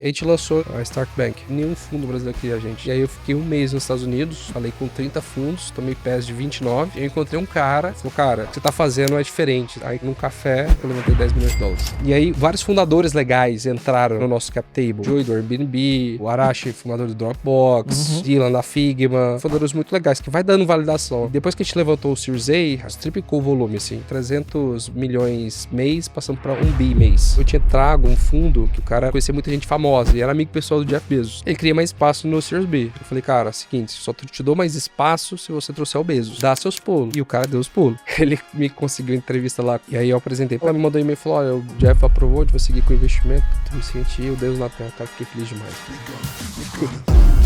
A gente lançou a Stark Bank. Nenhum fundo brasileiro queria a gente. E aí eu fiquei um mês nos Estados Unidos, falei com 30 fundos, tomei pés de 29. E eu encontrei um cara, falou, cara, o que você tá fazendo é diferente. Aí num café, eu levantei 10 milhões de dólares. E aí vários fundadores legais entraram no nosso cap table. Joey do Airbnb, o Arashi, fundador do Dropbox, Dylan da Figma, fundadores muito legais, que vai dando validação. Depois que a gente levantou o Series A, triplicou o volume, assim, 300 milhões mês, passando pra 1 bi mês. Eu tinha trago um fundo que o cara conhecia muita gente famosa e era amigo pessoal do Jeff Bezos. Ele queria mais espaço no Series B. Eu falei, cara, seguinte, só te dou mais espaço se você trouxer o Bezos. Dá seus pulos. E o cara deu os pulos. Ele me conseguiu entrevista lá. E aí eu apresentei. Ela me mandou um e-mail e falou, olha, o Jeff aprovou, a gente vai seguir com o investimento. Eu me senti o Deus na terra, cara. Fiquei feliz demais.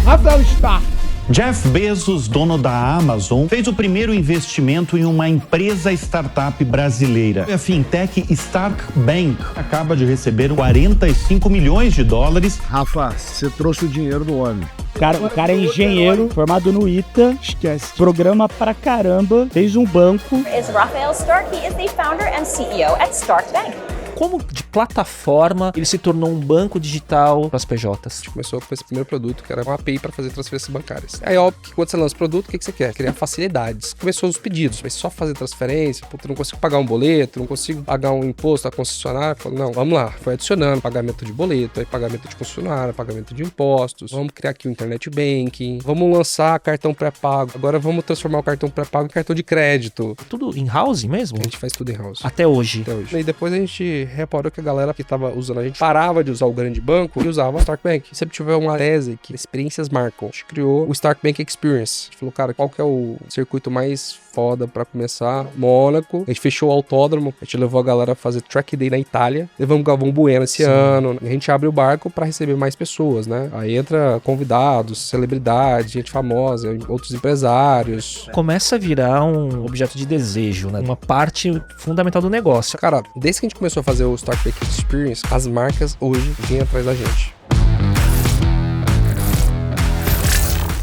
Rafael Stark. Jeff Bezos, dono da Amazon, fez o primeiro investimento em uma empresa startup brasileira. A fintech Stark Bank acaba de receber 45 milhões de dólares. Rafa, você trouxe o dinheiro do homem. O cara é engenheiro, formado no ITA, Esquece. programa pra caramba, fez um banco. Is Rafael Stark. He is the founder and CEO at Stark Bank. Como de plataforma ele se tornou um banco digital para as PJs? A gente começou com esse primeiro produto, que era uma API para fazer transferências bancárias. Aí, óbvio que quando você lança o produto, o que você quer? Criar facilidades. Começou os pedidos, mas só fazer transferência, puta, não consigo pagar um boleto, não consigo pagar um imposto à concessionária. Falei, não, vamos lá. Foi adicionando pagamento de boleto, aí pagamento de concessionária, pagamento de impostos. Vamos criar aqui o Internet Banking, vamos lançar cartão pré-pago. Agora vamos transformar o cartão pré-pago em cartão de crédito. Tudo in-house mesmo? A gente faz tudo in-house. Até hoje. Até hoje. E depois a gente reparou que a galera que tava usando a gente parava de usar o grande banco e usava o Stark Bank. Se sempre tiver uma tese que experiências marcam, a gente criou o Stark Bank Experience. A gente falou, cara, qual que é o circuito mais foda pra começar? Mônaco. A gente fechou o autódromo, a gente levou a galera a fazer track day na Itália. Levamos o Galvão Bueno esse ano. A gente abre o barco pra receber mais pessoas, né? Aí entra convidados, celebridades, gente famosa, outros empresários. Começa a virar um objeto de desejo, né? Uma parte fundamental do negócio. Cara, desde que a gente começou a fazer o Stark Bank Experience, as marcas hoje vêm atrás da gente.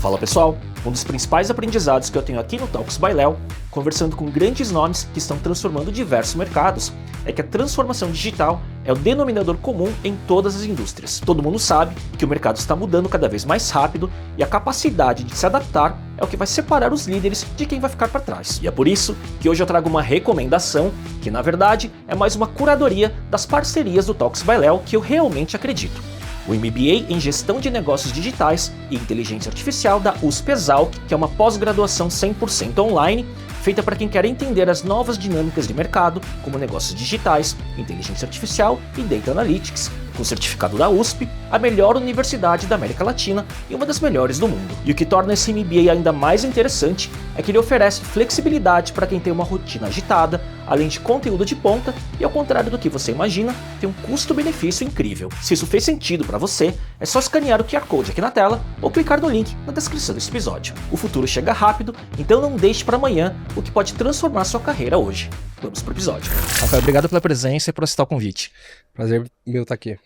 Fala pessoal, um dos principais aprendizados que eu tenho aqui no Talks by Léo, conversando com grandes nomes que estão transformando diversos mercados, é que a transformação digital é o denominador comum em todas as indústrias. Todo mundo sabe que o mercado está mudando cada vez mais rápido e a capacidade de se adaptar é o que vai separar os líderes de quem vai ficar para trás. E é por isso que hoje eu trago uma recomendação, que na verdade é mais uma curadoria das parcerias do Talks by Léo que eu realmente acredito. O MBA em Gestão de Negócios Digitais e Inteligência Artificial da USP Exalc, que é uma pós-graduação 100% online, feita para quem quer entender as novas dinâmicas de mercado, como negócios digitais, inteligência artificial e data analytics, com certificado da USP, a melhor universidade da América Latina e uma das melhores do mundo. E o que torna esse MBA ainda mais interessante é que ele oferece flexibilidade para quem tem uma rotina agitada, além de conteúdo de ponta e, ao contrário do que você imagina, tem um custo-benefício incrível. Se isso fez sentido para você, é só escanear o QR Code aqui na tela ou clicar no link na descrição desse episódio. O futuro chega rápido, então não deixe para amanhã o que pode transformar sua carreira hoje. Vamos pro episódio. Rafael, obrigado pela presença e por aceitar o convite. Prazer meu estar aqui.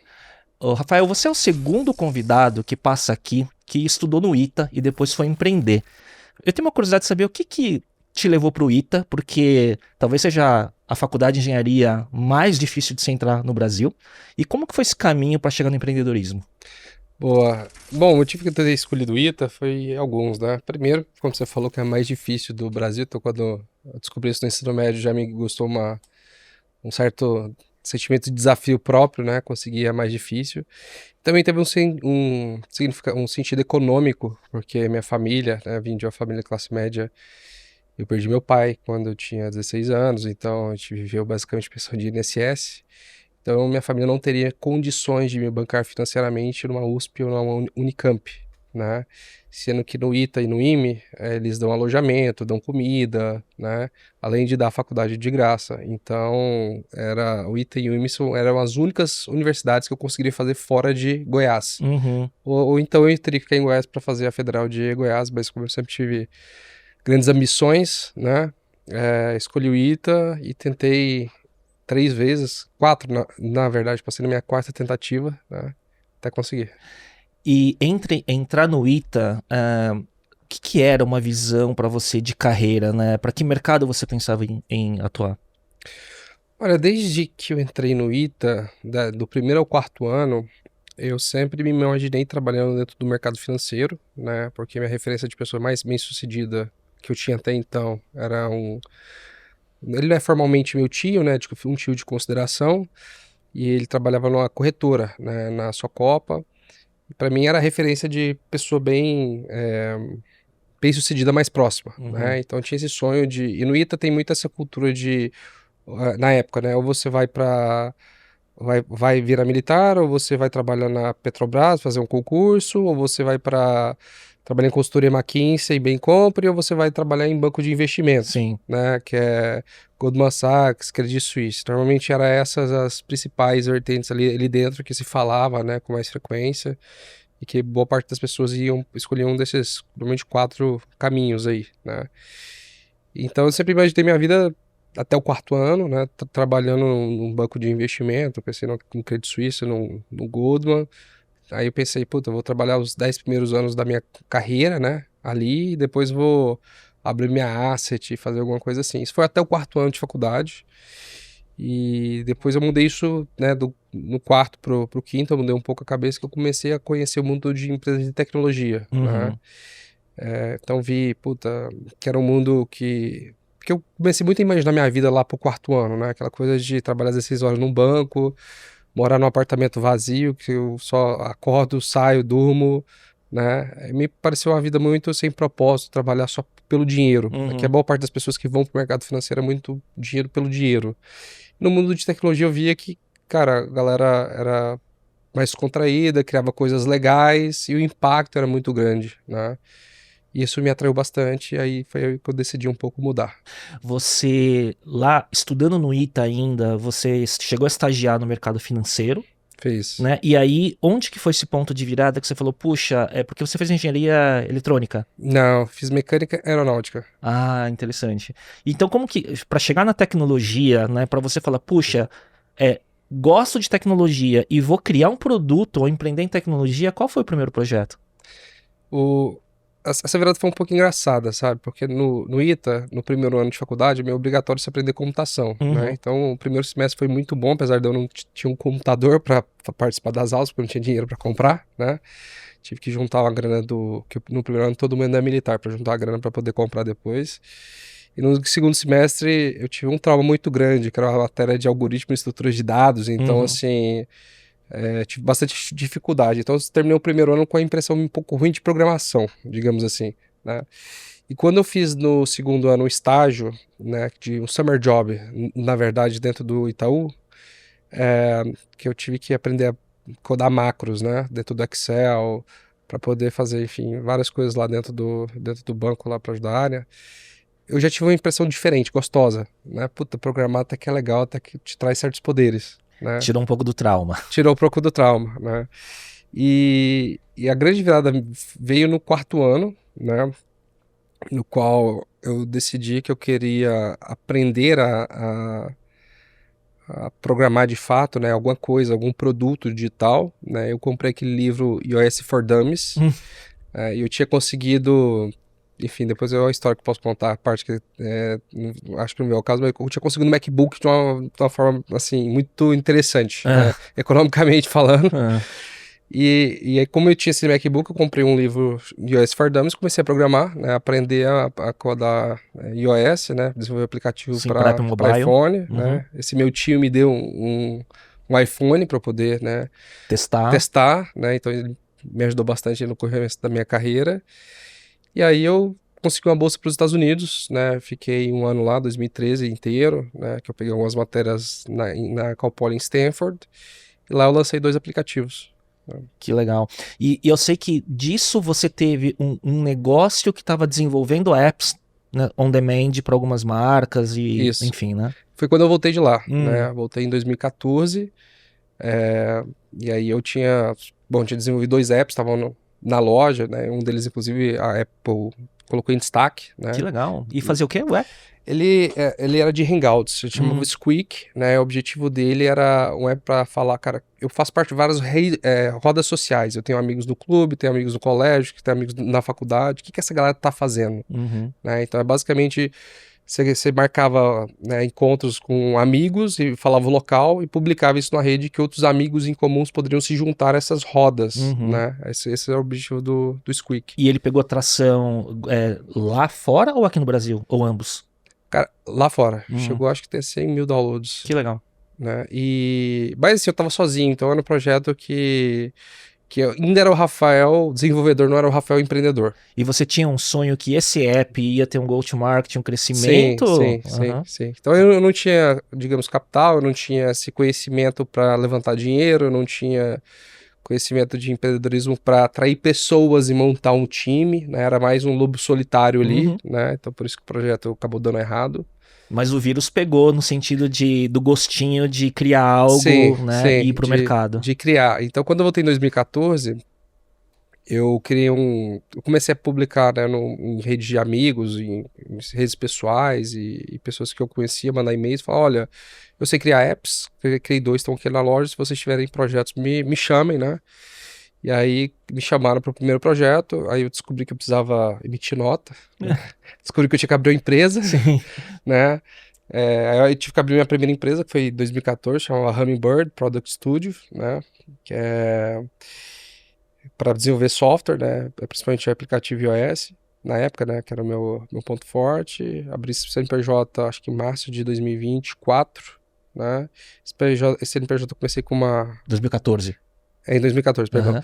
Ô, Rafael, você é o segundo convidado que passa aqui, que estudou no ITA e depois foi empreender. Eu tenho uma curiosidade de saber o que te levou para o ITA, porque talvez seja a faculdade de engenharia mais difícil de se entrar no Brasil. E como que foi esse caminho para chegar no empreendedorismo? Boa. Bom, o motivo que eu ter escolhido o ITA foi alguns, né? Primeiro, como você falou que é mais difícil do Brasil, então quando eu descobri isso no ensino médio já me gostou um certo sentimento de desafio próprio, né? Conseguir é mais difícil. Também teve um sentido econômico, porque minha família, né? Vim de uma família de classe média. Eu perdi meu pai quando eu tinha 16 anos, então a gente viveu basicamente pensando de INSS. Então minha família não teria condições de me bancar financeiramente numa USP ou numa Unicamp, né? Sendo que no ITA e no IME, eles dão alojamento, dão comida, né? Além de dar a faculdade de graça. Então, o ITA e o IME eram as únicas universidades que eu conseguiria fazer fora de Goiás. Uhum. Ou então eu teria que ficar em Goiás para fazer a Federal de Goiás, mas como eu sempre tive grandes ambições, né? Escolhi o ITA e tentei 3 vezes, 4 na verdade, passei na minha 4ª tentativa, né? Até conseguir. E entre entrar no ITA, o que era uma visão para você de carreira, né? Para que mercado você pensava em atuar? Olha, desde que eu entrei no ITA, do primeiro ao 4º ano, Eu sempre me imaginei trabalhando dentro do mercado financeiro, né? Porque minha referência de pessoa mais bem-sucedida que eu tinha até então era um... Ele não é formalmente meu tio, né? Tipo, um tio de consideração. E ele trabalhava numa corretora, né? Na Socopa. Para mim era a referência de pessoa bem-sucedida mais próxima, né? Então tinha esse sonho de... E no ITA tem muito essa cultura de... Na época, né? Ou você vai virar militar, ou você vai trabalhar na Petrobras, fazer um concurso, ou você vai para trabalhar em consultoria McKinsey, bem compre, ou você vai trabalhar em banco de investimento, Sim. né? Que é Goldman Sachs, Credit Suisse. Normalmente eram essas as principais vertentes ali dentro que se falava, né? Com mais frequência. E que boa parte das pessoas escolhiam um desses, normalmente 4 caminhos aí, né? Então eu sempre imaginei minha vida até o 4º ano, né? Trabalhando num banco de investimento, pensei no Credit Suisse, no Goldman. Aí eu pensei, puta, eu vou trabalhar os 10 primeiros anos da minha carreira, né? Ali, e depois vou abrir minha asset e fazer alguma coisa assim. Isso foi até o 4º ano de faculdade. E depois eu mudei isso, né, no 4º pro 5º, eu mudei um pouco a cabeça, que eu comecei a conhecer o mundo de empresas de tecnologia, né? Então vi, puta, que era um mundo que eu comecei muito a imaginar minha vida lá pro 4º ano, né? Aquela coisa de trabalhar 16 horas num banco, morar num apartamento vazio, que eu só acordo, saio, durmo, né? Me pareceu uma vida muito sem propósito, trabalhar só pelo dinheiro. Que a boa parte das pessoas que vão pro mercado financeiro é muito dinheiro pelo dinheiro. No mundo de tecnologia eu via que, cara, a galera era mais contraída, criava coisas legais e o impacto era muito grande, né? E isso me atraiu bastante, e aí foi aí que eu decidi um pouco mudar. Você, lá, estudando no ITA ainda, você chegou a estagiar no mercado financeiro, Fez. né? E aí, onde que foi esse ponto de virada que você falou, puxa, é porque você fez engenharia eletrônica? Não, fiz mecânica aeronáutica. Ah, interessante. Então, como que, para chegar na tecnologia, né, para você falar, puxa, gosto de tecnologia e vou criar um produto ou empreender em tecnologia, qual foi o primeiro projeto? Essa virada foi um pouco engraçada, sabe? Porque no ITA, no primeiro ano de faculdade, é meio obrigatório se aprender computação, né? Então, o primeiro semestre foi muito bom, apesar de eu não tinha um computador para participar das aulas, porque eu não tinha dinheiro para comprar, né? Tive que juntar uma grana que no primeiro ano todo mundo é militar, para juntar a grana para poder comprar depois. E no segundo semestre eu tive um trauma muito grande, que era uma matéria de algoritmo e estruturas de dados, então assim... tive bastante dificuldade, então eu terminei o primeiro ano com a impressão um pouco ruim de programação, digamos assim, né? E quando eu fiz no segundo ano um estágio, né, de um summer job, na verdade dentro do Itaú, que eu tive que aprender a codar macros, né, dentro do Excel, para poder fazer, enfim, várias coisas lá dentro do banco lá para ajudar a área, eu já tive uma impressão diferente, gostosa, né? Puta, programar até que é legal, até que te traz certos poderes, né? Tirou um pouco do trauma. Tirou um pouco do trauma, né? E a grande virada veio no 4º ano, né? No qual eu decidi que eu queria aprender a programar de fato, né? Alguma coisa, algum produto digital, né? Eu comprei aquele livro iOS for Dummies, e eu tinha conseguido... Enfim, depois é uma história que eu posso contar, a parte que acho que não é o caso, mas eu tinha conseguido um MacBook de uma forma, assim, muito interessante, né? Economicamente falando. E aí, como eu tinha esse MacBook, eu comprei um livro iOS for Dummies, comecei a programar, né? Aprender a codar iOS, né? Desenvolver aplicativo para iPhone, né? Esse meu tio me deu um iPhone para eu poder, né? Testar, né? Então ele me ajudou bastante no começo da minha carreira. E aí eu consegui uma bolsa para os Estados Unidos, né? Fiquei um ano lá, 2013 inteiro, né? Que eu peguei algumas matérias na Cal Poly em Stanford. E lá eu lancei 2 aplicativos. Que legal. E eu sei que disso você teve um negócio que estava desenvolvendo apps, né, on demand para algumas marcas e Isso. Enfim, né? Foi quando eu voltei de lá, né? Voltei em 2014. E aí eu tinha desenvolvido 2 apps, estavam na loja, né? Um deles, inclusive, a Apple colocou em destaque, né? Que legal. E fazer o quê? Ué? Ele era de Hangouts, ele chamava Squeak, né? O objetivo dele era um app para falar, cara, eu faço parte de várias rodas sociais. Eu tenho amigos do clube, tenho amigos do colégio, tenho amigos na faculdade. O que essa galera tá fazendo? Né? Então é basicamente Você marcava, né, encontros com amigos e falava o local e publicava isso na rede que outros amigos em comuns poderiam se juntar a essas rodas, né? Esse é o objetivo do Squeak. E ele pegou atração lá fora ou aqui no Brasil? Ou ambos? Cara, lá fora. Chegou, acho que ter 100 mil downloads. Que legal. Né? Mas assim, eu tava sozinho, então era um projeto que ainda era o Rafael desenvolvedor, não era o Rafael empreendedor. E você tinha um sonho que esse app ia ter um go-to-market, um crescimento? Sim. Então eu não tinha, digamos, capital, eu não tinha esse conhecimento para levantar dinheiro, eu não tinha conhecimento de empreendedorismo para atrair pessoas e montar um time, né? Era mais um lobo solitário ali, né? Então por isso que o projeto acabou dando errado. Mas o vírus pegou no sentido do gostinho de criar algo, né, e ir pro mercado. De criar. Então, quando eu voltei em 2014, eu criei eu comecei a publicar, né, em redes de amigos, em redes pessoais e pessoas que eu conhecia, mandar e-mails, falar, olha, eu sei criar apps, criei 2, estão aqui na loja, se vocês tiverem projetos, me chamem, né? E aí me chamaram para o primeiro projeto, aí eu descobri que eu precisava emitir nota, né? Descobri que eu tinha que abrir uma empresa, né? Aí eu tive que abrir minha primeira empresa, que foi em 2014, chamava Hummingbird Product Studio, né? Que é para desenvolver software, né? Principalmente aplicativo iOS, na época, né? Que era o meu ponto forte. Abri CNPJ, acho que em março de 2024, né? Esse CNPJ eu comecei com uma... 2014. Em 2014, perdão.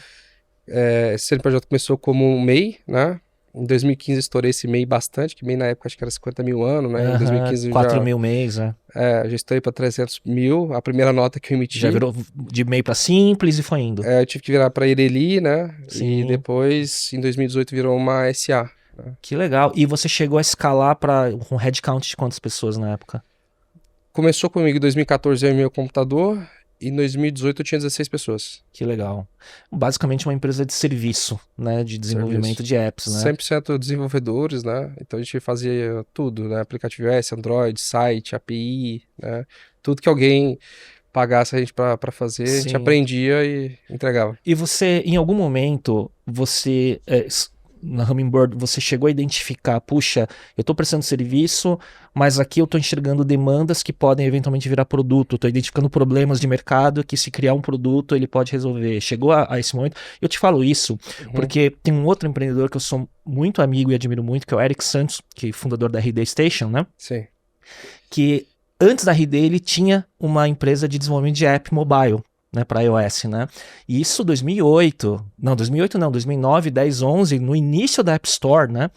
Esse CNPJ começou como um MEI, né? Em 2015 estourei esse MEI bastante, que MEI na época acho que era 50 mil ano, né? Em 2015 4 mil mês, né? Já estourei para 300 mil, a primeira nota que eu emiti. Já virou de MEI para simples e foi indo. Eu tive que virar para Ireli, né? Sim. E depois, em 2018, virou uma SA. Né? Que legal. E você chegou a escalar para um headcount de quantas pessoas na época? Começou comigo em 2014 eu e meu computador. E em 2018 eu tinha 16 pessoas. Que legal. Basicamente uma empresa de serviço, né? De desenvolvimento de apps, né? 100% desenvolvedores, né? Então a gente fazia tudo, né? Aplicativo iOS, Android, site, API, né? Tudo que alguém pagasse a gente pra fazer, a gente aprendia e entregava. E você, em algum momento, na Hummingbird, você chegou a identificar, puxa, eu estou prestando serviço, mas aqui eu estou enxergando demandas que podem eventualmente virar produto, estou identificando problemas de mercado que se criar um produto ele pode resolver. Chegou a esse momento? Eu te falo isso porque tem um outro empreendedor que eu sou muito amigo e admiro muito, que é o Eric Santos, que é fundador da RD Station, né? Sim. Que antes da RD ele tinha uma empresa de desenvolvimento de app mobile, né, para iOS, né? E isso 2009, 10, 11, no início da App Store, né?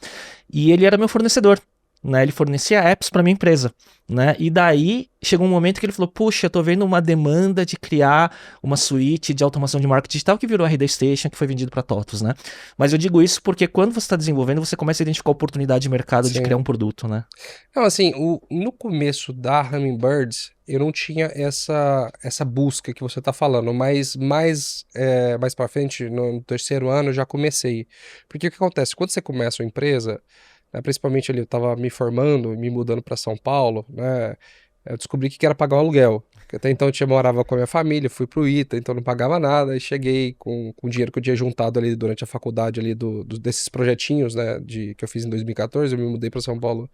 E ele era meu fornecedor, né? Ele fornecia apps para minha empresa, né? E daí chegou um momento que ele falou, puxa, eu tô vendo uma demanda de criar uma suíte de automação de marketing digital que virou a RD Station, que foi vendido para TOTVS, né? Mas eu digo isso porque quando você está desenvolvendo, você começa a identificar a oportunidade de mercado de criar um produto, né? Não, assim, no começo da Hummingbirds, eu não tinha essa busca que você está falando, mas mais para frente, no terceiro ano, eu já comecei. Porque o que acontece? Quando você começa uma empresa, né, principalmente ali, eu estava me formando, me mudando para São Paulo, né, eu descobri que era pagar um aluguel. Até então eu morava com a minha família, fui pro ITA, então não pagava nada, e cheguei com o dinheiro que eu tinha juntado ali durante a faculdade ali desses projetinhos, né, que eu fiz em 2014, eu me mudei para São Paulo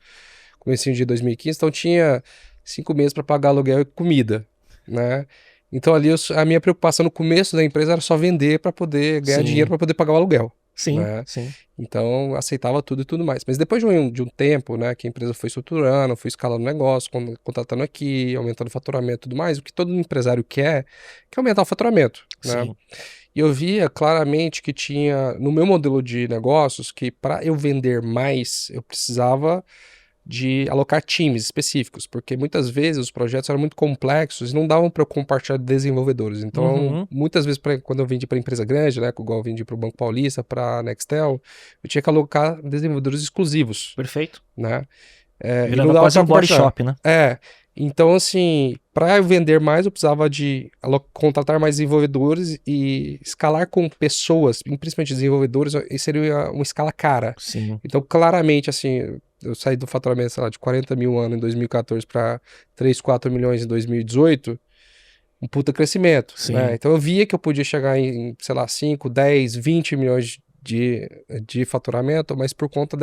comecinho de 2015, então tinha 5 meses para pagar aluguel e comida, né? Então ali a minha preocupação no começo da empresa era só vender para poder ganhar dinheiro para poder pagar o aluguel. Sim, né? sim. Então aceitava tudo e tudo mais. Mas depois de um tempo, né, que a empresa foi estruturando, foi escalando o negócio, contratando aqui, aumentando o faturamento e tudo mais, o que todo empresário quer é aumentar o faturamento, né? Sim. E eu via claramente que tinha, no meu modelo de negócios, que para eu vender mais, eu precisava de alocar times específicos, porque muitas vezes os projetos eram muito complexos e não davam para eu compartilhar desenvolvedores. Então, muitas vezes, quando eu vendi para empresa grande, né, igual eu vendi para o Banco Paulista, para a Nextel, eu tinha que alocar desenvolvedores exclusivos. Perfeito. Né? Virando quase um body shop, né? Então, assim, para eu vender mais, eu precisava de contratar mais desenvolvedores e escalar com pessoas, principalmente desenvolvedores, isso seria uma escala cara. Sim. Então, claramente, assim, eu saí do faturamento, sei lá, de 40 mil ano em 2014 para 3, 4 milhões em 2018, um puta crescimento. Né? Então, eu via que eu podia chegar em, sei lá, 5, 10, 20 milhões de faturamento, mas por conta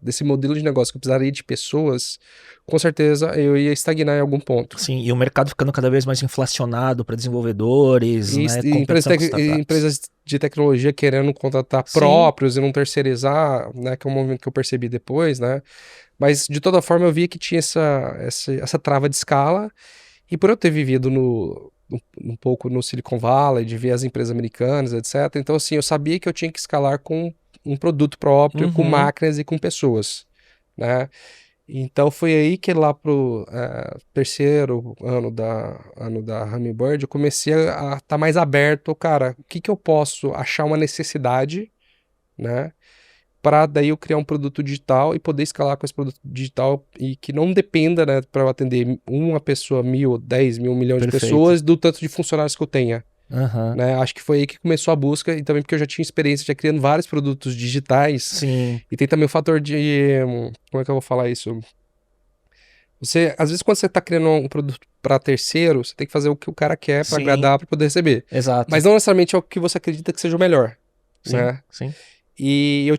desse modelo de negócio que eu precisaria de pessoas, com certeza eu ia estagnar em algum ponto. Sim, e o mercado ficando cada vez mais inflacionado para desenvolvedores, E, né? e empresas de tecnologia querendo contratar próprios e não terceirizar, né? Que é um movimento que eu percebi depois, né? Mas, de toda forma, eu via que tinha essa trava de escala, e por eu ter vivido um pouco no Silicon Valley, de ver as empresas americanas, etc. Então, assim, eu sabia que eu tinha que escalar com um produto próprio, com máquinas e com pessoas, né? Então, foi aí que lá pro terceiro ano da Hummingbird, eu comecei a estar mais aberto, cara, o que que eu posso achar uma necessidade, né? Para daí eu criar um produto digital e poder escalar com esse produto digital e que não dependa, né, para eu atender uma pessoa, 1.000, 10.000, 1 milhão de pessoas, do tanto de funcionários que eu tenha. Né? Acho que foi aí que começou a busca, e também porque eu já tinha experiência já criando vários produtos digitais. Sim. E tem também o fator de... Como é que eu vou falar isso? Às vezes, quando você está criando um produto para terceiro, você tem que fazer o que o cara quer para agradar, para poder receber. Exato. Mas não necessariamente é o que você acredita que seja o melhor. Sim, né? sim. E eu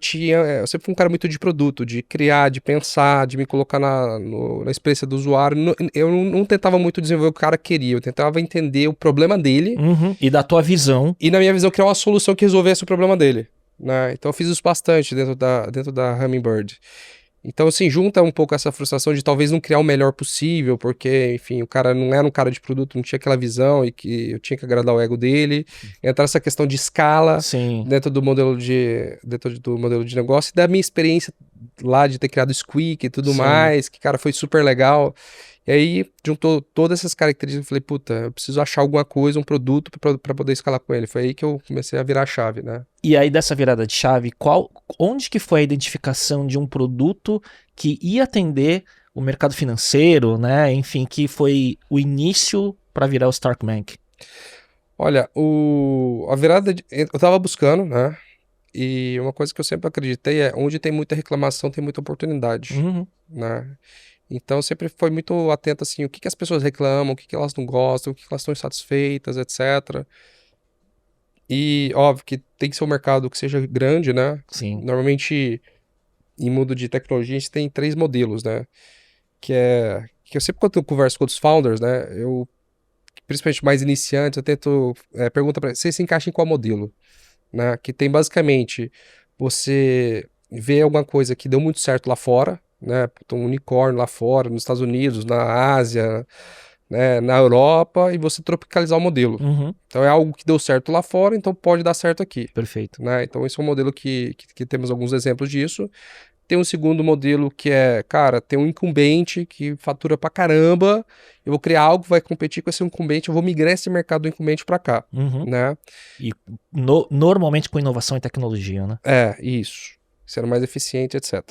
sempre fui um cara muito de produto, de criar, de pensar, de me colocar na experiência do usuário. Eu não tentava muito desenvolver o que o cara queria, eu tentava entender o problema dele. E da tua visão. E na minha visão, criar uma solução que resolvesse o problema dele. Né? Então eu fiz isso bastante dentro da Hummingbird. Então, assim, junta um pouco essa frustração de talvez não criar o melhor possível, porque, enfim, o cara não era um cara de produto, não tinha aquela visão e que eu tinha que agradar o ego dele. Entrar essa questão de escala dentro do modelo de negócio e da minha experiência lá de ter criado o Squeak e tudo mais, que, cara, foi super legal. E aí, juntou todas essas características, eu falei, puta, eu preciso achar alguma coisa, um produto para poder escalar com ele. Foi aí que eu comecei a virar a chave, né? E aí, dessa virada de chave, onde que foi a identificação de um produto que ia atender o mercado financeiro, né? Enfim, que foi o início para virar o Stark Bank? Olha, a virada, eu tava buscando, né? E uma coisa que eu sempre acreditei é, onde tem muita reclamação, tem muita oportunidade, né? Então, sempre foi muito atento, assim, o que as pessoas reclamam, o que elas não gostam, o que elas estão insatisfeitas, etc. E, óbvio, que tem que ser um mercado que seja grande, né? Sim. Normalmente, em mundo de tecnologia, a gente tem 3 modelos, né? Que eu sempre, quando eu converso com outros founders, né? Principalmente mais iniciantes, eu tento perguntar para você se encaixa em qual modelo, né? Que tem, basicamente, você vê alguma coisa que deu muito certo lá fora, né? Um unicórnio lá fora, nos Estados Unidos, na Ásia, né? Na Europa, e você tropicalizar o modelo. Então é algo que deu certo lá fora, então pode dar certo aqui. Perfeito. Né? Então esse é um modelo que temos alguns exemplos disso. Tem um segundo modelo que é, cara, tem um incumbente que fatura pra caramba, eu vou criar algo que vai competir com esse incumbente, eu vou migrar esse mercado do incumbente pra cá, né? E normalmente com inovação e tecnologia, né? Isso. Sendo mais eficiente, etc.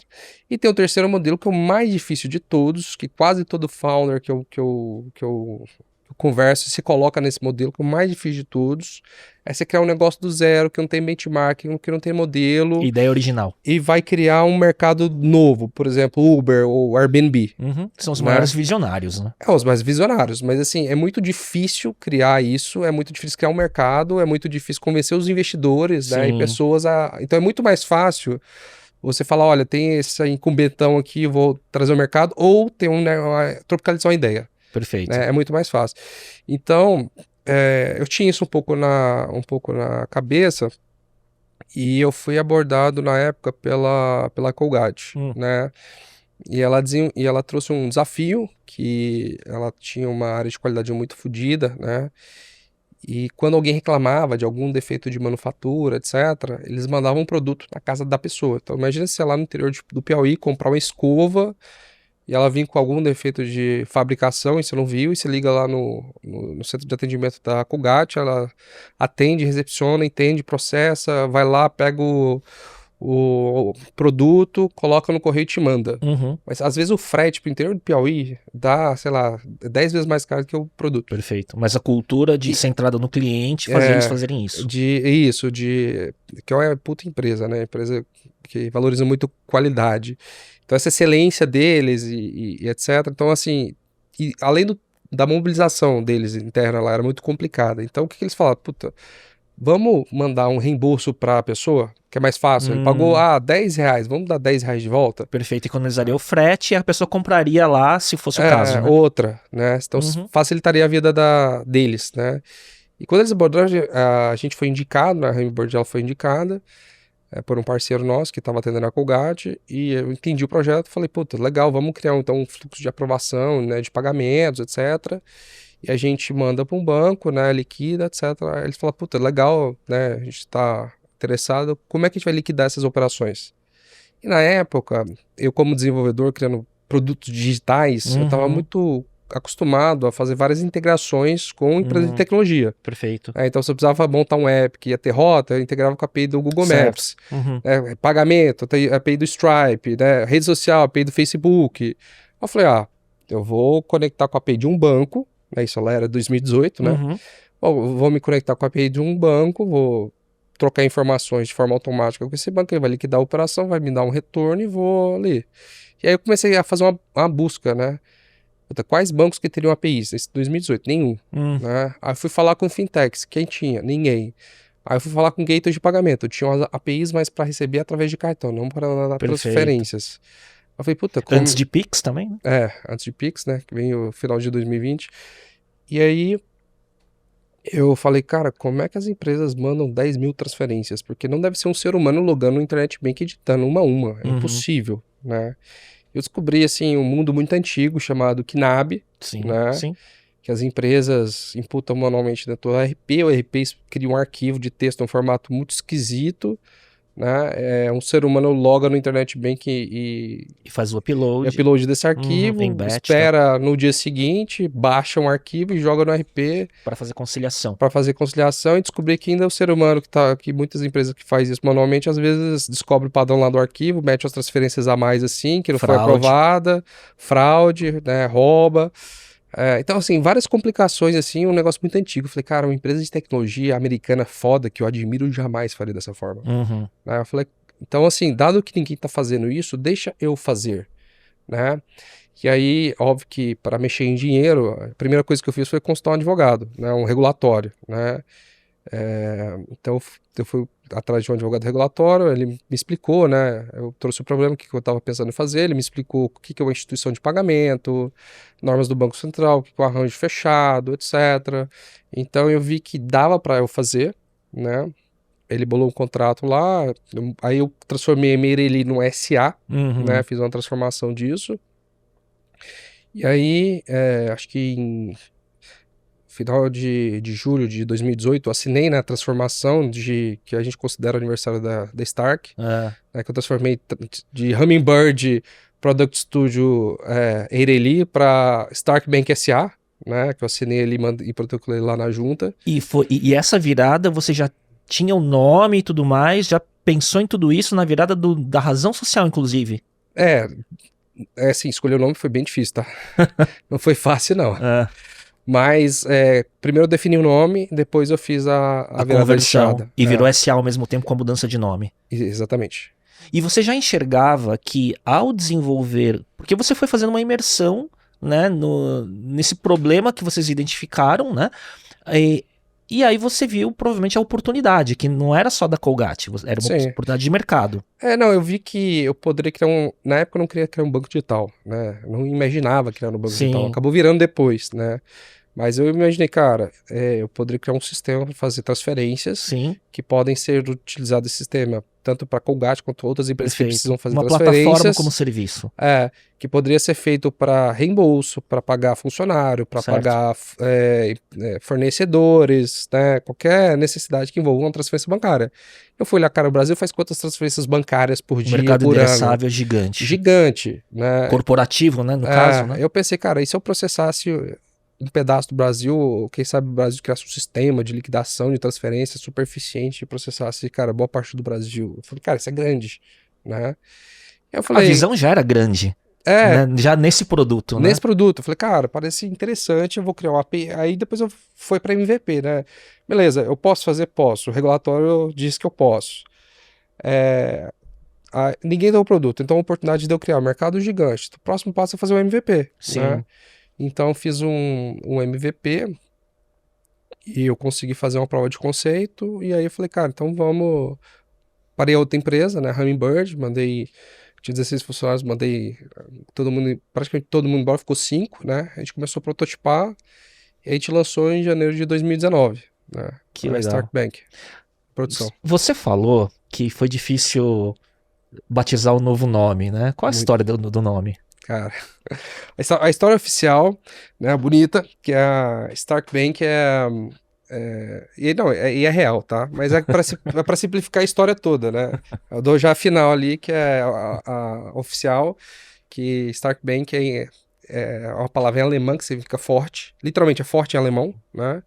E tem o terceiro modelo, que é o mais difícil de todos, que quase todo founder que eu converso se coloca nesse modelo, que é o mais difícil de todos. É você criar um negócio do zero, que não tem benchmarking, que não tem modelo. Ideia original. E vai criar um mercado novo, por exemplo, Uber ou Airbnb. São os maiores visionários, né? Os mais visionários, mas assim, é muito difícil criar isso, é muito difícil criar um mercado, é muito difícil convencer os investidores, né, e pessoas a... Então é muito mais fácil você falar, olha, tem esse incumbentão aqui, eu vou trazer o mercado, ou tem tropicalizar uma ideia. Perfeito. É muito mais fácil. Então, eu tinha isso um pouco na cabeça, e eu fui abordado na época pela Colgate, né? E ela trouxe um desafio, que ela tinha uma área de qualidade muito fodida, né? E quando alguém reclamava de algum defeito de manufatura, etc., eles mandavam um produto na casa da pessoa. Então imagina se lá no interior do Piauí comprar uma escova e ela vir com algum defeito de fabricação e você não viu, e você liga lá no centro de atendimento da Colgate, ela atende, recepciona, entende, processa, vai lá, pega o produto, coloca no correio e te manda. Mas às vezes o frete pro interior do Piauí dá, sei lá, 10 vezes mais caro que o produto. Perfeito. Mas a cultura de centrada no cliente fazer eles fazerem isso. Que é uma puta empresa, né? Empresa que valoriza muito qualidade. Então essa excelência deles e etc. Então assim, além da mobilização deles interna lá, era muito complicada. Então o que eles falaram? Puta, vamos mandar um reembolso para a pessoa, que é mais fácil. Ele pagou R$10, vamos dar R$10 de volta? Perfeito, economizaria o frete e a pessoa compraria lá, se fosse o caso, né? Outra, né? Então facilitaria a vida deles, né? E quando eles abordaram, a gente foi indicado, né? A Hummingbird ela foi indicada por um parceiro nosso que estava atendendo a Colgate, e eu entendi o projeto, falei, puta, legal, vamos criar então um fluxo de aprovação, né, de pagamentos, etc. E a gente manda para um banco, né, liquida, etc. Aí eles falam, puta, legal, né, a gente está interessado, como é que a gente vai liquidar essas operações? E na época, eu como desenvolvedor, criando produtos digitais, eu estava muito acostumado a fazer várias integrações com empresas de tecnologia. Perfeito. Então, se eu precisava montar um app que ia ter rota, eu integrava com a API do Google Maps. Pagamento, a API do Stripe, né? Rede social, a API do Facebook. Eu falei, eu vou conectar com a API de um banco, né? Isso lá era 2018, né? Vou me conectar com a API de um banco, vou trocar informações de forma automática com esse banco, ele vai liquidar a operação, vai me dar um retorno e vou ali. E aí eu comecei a fazer uma busca, né? Quais bancos que teriam APIs? Esse 2018, nenhum. Né? Aí fui falar com fintechs, quem tinha? Ninguém. Aí fui falar com gateways de pagamento, tinha umas APIs, mas para receber através de cartão, não para transferências. Eu falei, puta, como... Antes de Pix também, né? Antes de Pix, né? Que vem o final de 2020. E aí eu falei, cara, como é que as empresas mandam 10 mil transferências? Porque não deve ser um ser humano logando no Internet Bank editando uma a uma. É impossível, né? Eu descobri, assim, um mundo muito antigo chamado KNAB, né? Sim. Que as empresas imputam manualmente dentro do ERP, o ERP cria um arquivo de texto em um formato muito esquisito, né? Um ser humano loga no Internet Bank e faz o upload. Upload desse arquivo, espera no dia seguinte, baixa um arquivo e joga no ERP. Para fazer conciliação. Para fazer conciliação e descobrir que ainda é o ser humano que muitas empresas que faz isso manualmente, às vezes descobre o padrão lá do arquivo, mete as transferências a mais assim, que não foi aprovada, fraude, né, rouba. Então, assim, várias complicações, assim, um negócio muito antigo. Eu falei, cara, uma empresa de tecnologia americana foda, que eu admiro, jamais faria dessa forma. Eu falei, então, assim, dado que ninguém tá fazendo isso, deixa eu fazer, né? E aí, óbvio que para mexer em dinheiro, a primeira coisa que eu fiz foi consultar um advogado, né? Um regulatório, né? Então, eu fui atrás de um advogado regulatório, ele me explicou, né? Eu trouxe o problema, o que eu estava pensando em fazer, ele me explicou o que é uma instituição de pagamento, normas do Banco Central, o que é o arranjo fechado, etc. Então, eu vi que dava para eu fazer, né? Ele bolou um contrato lá, aí eu transformei a Meireli no SA, né? Fiz uma transformação disso. E aí, acho que em final de julho de 2018, eu assinei, né, a transformação que a gente considera o aniversário da Stark, né, que eu transformei de Hummingbird Product Studio Eireli para Stark Bank SA, né, que eu assinei ali e protocolei lá na junta. E essa virada, você já tinha o nome e tudo mais, já pensou em tudo isso na virada da razão social, inclusive? Assim, escolher o nome foi bem difícil, tá? Não foi fácil, não. Mas primeiro eu defini o nome, depois eu fiz a conversão. E virou SA ao mesmo tempo com a mudança de nome. Exatamente. E você já enxergava que ao desenvolver... Porque você foi fazendo uma imersão, né, nesse problema que vocês identificaram, né? E aí você viu provavelmente a oportunidade, que não era só da Colgate, era uma oportunidade de mercado. Não, eu vi que eu poderia criar na época eu não queria criar um banco digital, né? Eu não imaginava criar um banco digital, acabou virando depois, né? Mas eu imaginei, cara, eu poderia criar um sistema para fazer transferências que podem ser utilizados esse sistema, tanto para Colgate quanto outras empresas que precisam fazer transferências. Uma plataforma como serviço. Que poderia ser feito para reembolso, para pagar funcionário, para pagar fornecedores, né? Qualquer necessidade que envolva uma transferência bancária. Eu fui olhar, cara, o Brasil faz quantas transferências bancárias por dia, por ano? O mercado endereçável é gigante. Gigante, né? Corporativo, né, no caso, né? Eu pensei, cara, e se eu processasse um pedaço do Brasil, quem sabe o Brasil criasse um sistema de liquidação de transferência super eficiente e processasse, cara, boa parte do Brasil. Eu falei, cara, isso é grande, né? Eu falei, a visão já era grande, né? Já nesse produto, né? Nesse produto. Eu falei, cara, parece interessante, eu vou criar uma API. Aí depois eu fui para MVP, né? Beleza, eu posso fazer? Posso. O regulatório diz que eu posso. Ninguém deu o produto, então a oportunidade de eu criar um mercado gigante. O próximo passo é fazer o MVP. Sim. Né? Então fiz um MVP E eu consegui fazer uma prova de conceito, e aí eu falei, cara, então vamos... Parei a outra empresa, né, Hummingbird, tinha 16 funcionários, mandei praticamente todo mundo embora, ficou 5, né, a gente começou a prototipar, e a gente lançou em janeiro de 2019, né, Que a legal. Stark Bank, produção. Você falou que foi difícil batizar o novo nome, né? Qual a Muito. história do nome? Cara, a história oficial, né, bonita, que é a Stark Bank e é real, tá? Mas é pra simplificar a história toda, né? Eu dou já a final ali, que é a oficial, que Stark Bank é uma palavra em alemão que significa forte, literalmente é forte em alemão, né?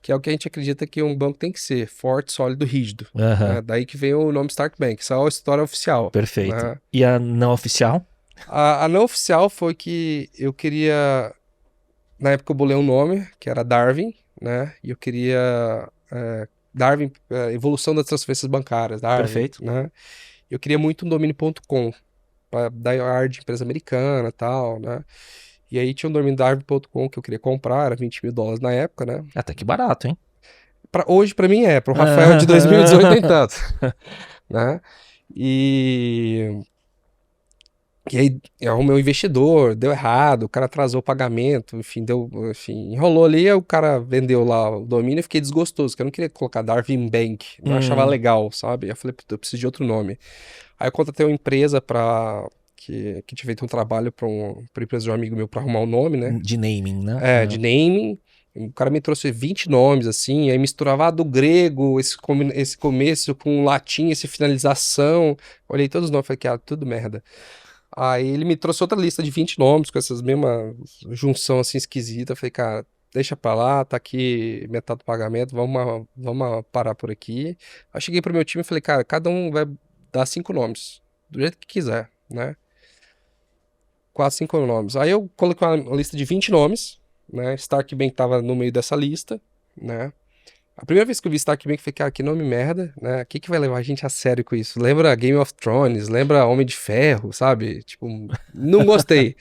Que é o que a gente acredita que um banco tem que ser, forte, sólido, rígido. Aham. Né? Daí que vem o nome Stark Bank, essa é a história oficial. Perfeito. Né? E a não oficial? A não oficial foi que eu queria... Na época eu bolei um nome, que era Darwin, né? E eu queria... Darwin, evolução das transferências bancárias, Darwin, Perfeito. né? Eu queria muito um domínio.com, para dar ar de empresa americana e tal, né? E aí tinha um domínio Darwin.com que eu queria comprar, era $20 mil na época, né? Até que barato, hein? Hoje pra mim pro Rafael de 2018 nem tanto, né? E aí eu arrumei um investidor, deu errado, o cara atrasou o pagamento, enfim, enrolou ali, aí o cara vendeu lá o domínio e fiquei desgostoso, porque eu não queria colocar Darwin Bank, não achava legal, sabe? Eu falei, eu preciso de outro nome. Aí eu contratei uma empresa que tinha feito um trabalho pra empresa de um amigo meu pra arrumar um nome, né? De naming, né? De naming. O cara me trouxe 20 nomes, assim, aí misturava do grego, esse começo com latim, essa finalização. Olhei todos os nomes, falei que tudo merda. Aí ele me trouxe outra lista de 20 nomes, com essas mesmas junção assim esquisita. Falei, cara, deixa pra lá, tá aqui metade do pagamento, vamos parar por aqui. Aí cheguei pro meu time e falei, cara, cada um vai dar 5 nomes, do jeito que quiser, né? 4, 5 nomes. Aí eu coloquei uma lista de 20 nomes, né? Stark Bank tava no meio dessa lista, né? A primeira vez que eu vi Stark Bank, eu falei, cara, que nome merda, né? O que vai levar a gente a sério com isso? Lembra Game of Thrones, lembra Homem de Ferro, sabe? Tipo, não gostei.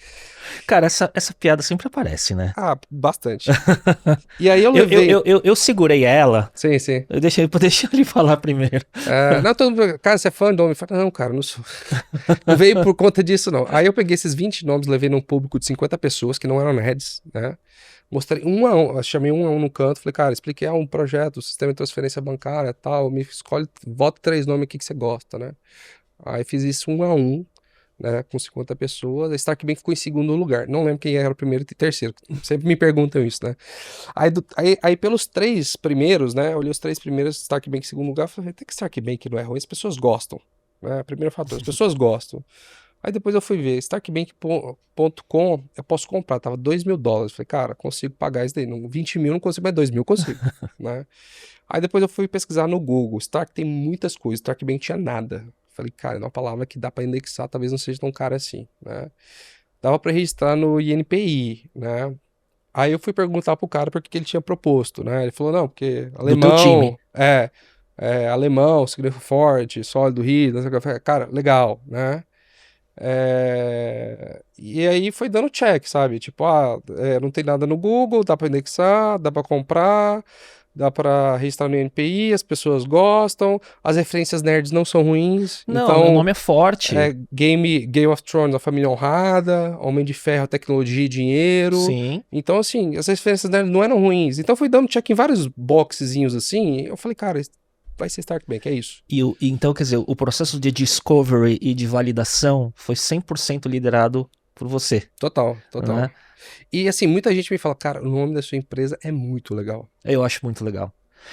Cara, essa piada sempre aparece, né? Bastante. E aí eu levei... Eu segurei ela. Sim, sim. Eu deixei ele falar primeiro. Não, todo mundo, cara, você é fã do Homem? Eu falei, não, cara, não sou. Não veio por conta disso, não. Aí eu peguei esses 20 nomes, levei num público de 50 pessoas, que não eram nerds, né? Mostrei chamei um a um no canto, falei, cara, expliquei um projeto, sistema de transferência bancária e tal, me escolhe, vota 3 nomes aqui que você gosta, né? Aí fiz isso 1 a 1, né, com 50 pessoas, a Stark Bank ficou em segundo lugar, não lembro quem era o primeiro e terceiro, sempre me perguntam isso, né? Aí pelos 3 primeiros, né, olhei os 3 primeiros, Stark Bank em segundo lugar, falei, até que Stark Bank não é ruim, as pessoas gostam, né? Primeiro fator, as pessoas gostam. Aí depois eu fui ver, StarkBank.com eu posso comprar, tava $2 mil. Falei, cara, consigo pagar isso daí. 20 mil não consigo, mas 2 mil consigo, né? Aí depois eu fui pesquisar no Google. Stark tem muitas coisas, Stark Bank tinha nada. Falei, cara, é uma palavra que dá pra indexar, talvez não seja tão cara assim, né? Dava pra registrar no INPI, né? Aí eu fui perguntar pro cara por que ele tinha proposto, né? Ele falou, não, porque alemão... Do teu time. Alemão, significa forte, sólido, rígido, não sei o que. Eu falei, cara, legal, né? E aí foi dando check, sabe? Tipo, não tem nada no Google, dá pra indexar, dá pra comprar, dá pra registrar no INPI, as pessoas gostam, as referências nerds não são ruins. Não, então, o nome é forte. Game of Thrones, a família honrada, Homem de Ferro, tecnologia e dinheiro. Sim. Então, assim, as referências nerds não eram ruins. Então foi dando check em vários boxezinhos assim, eu falei, cara, vai ser Stark Bank, é isso. Então, quer dizer, o processo de discovery e de validação foi 100% liderado por você. Total. Né? E assim, muita gente me fala, cara, o nome da sua empresa é muito legal. Eu acho muito legal.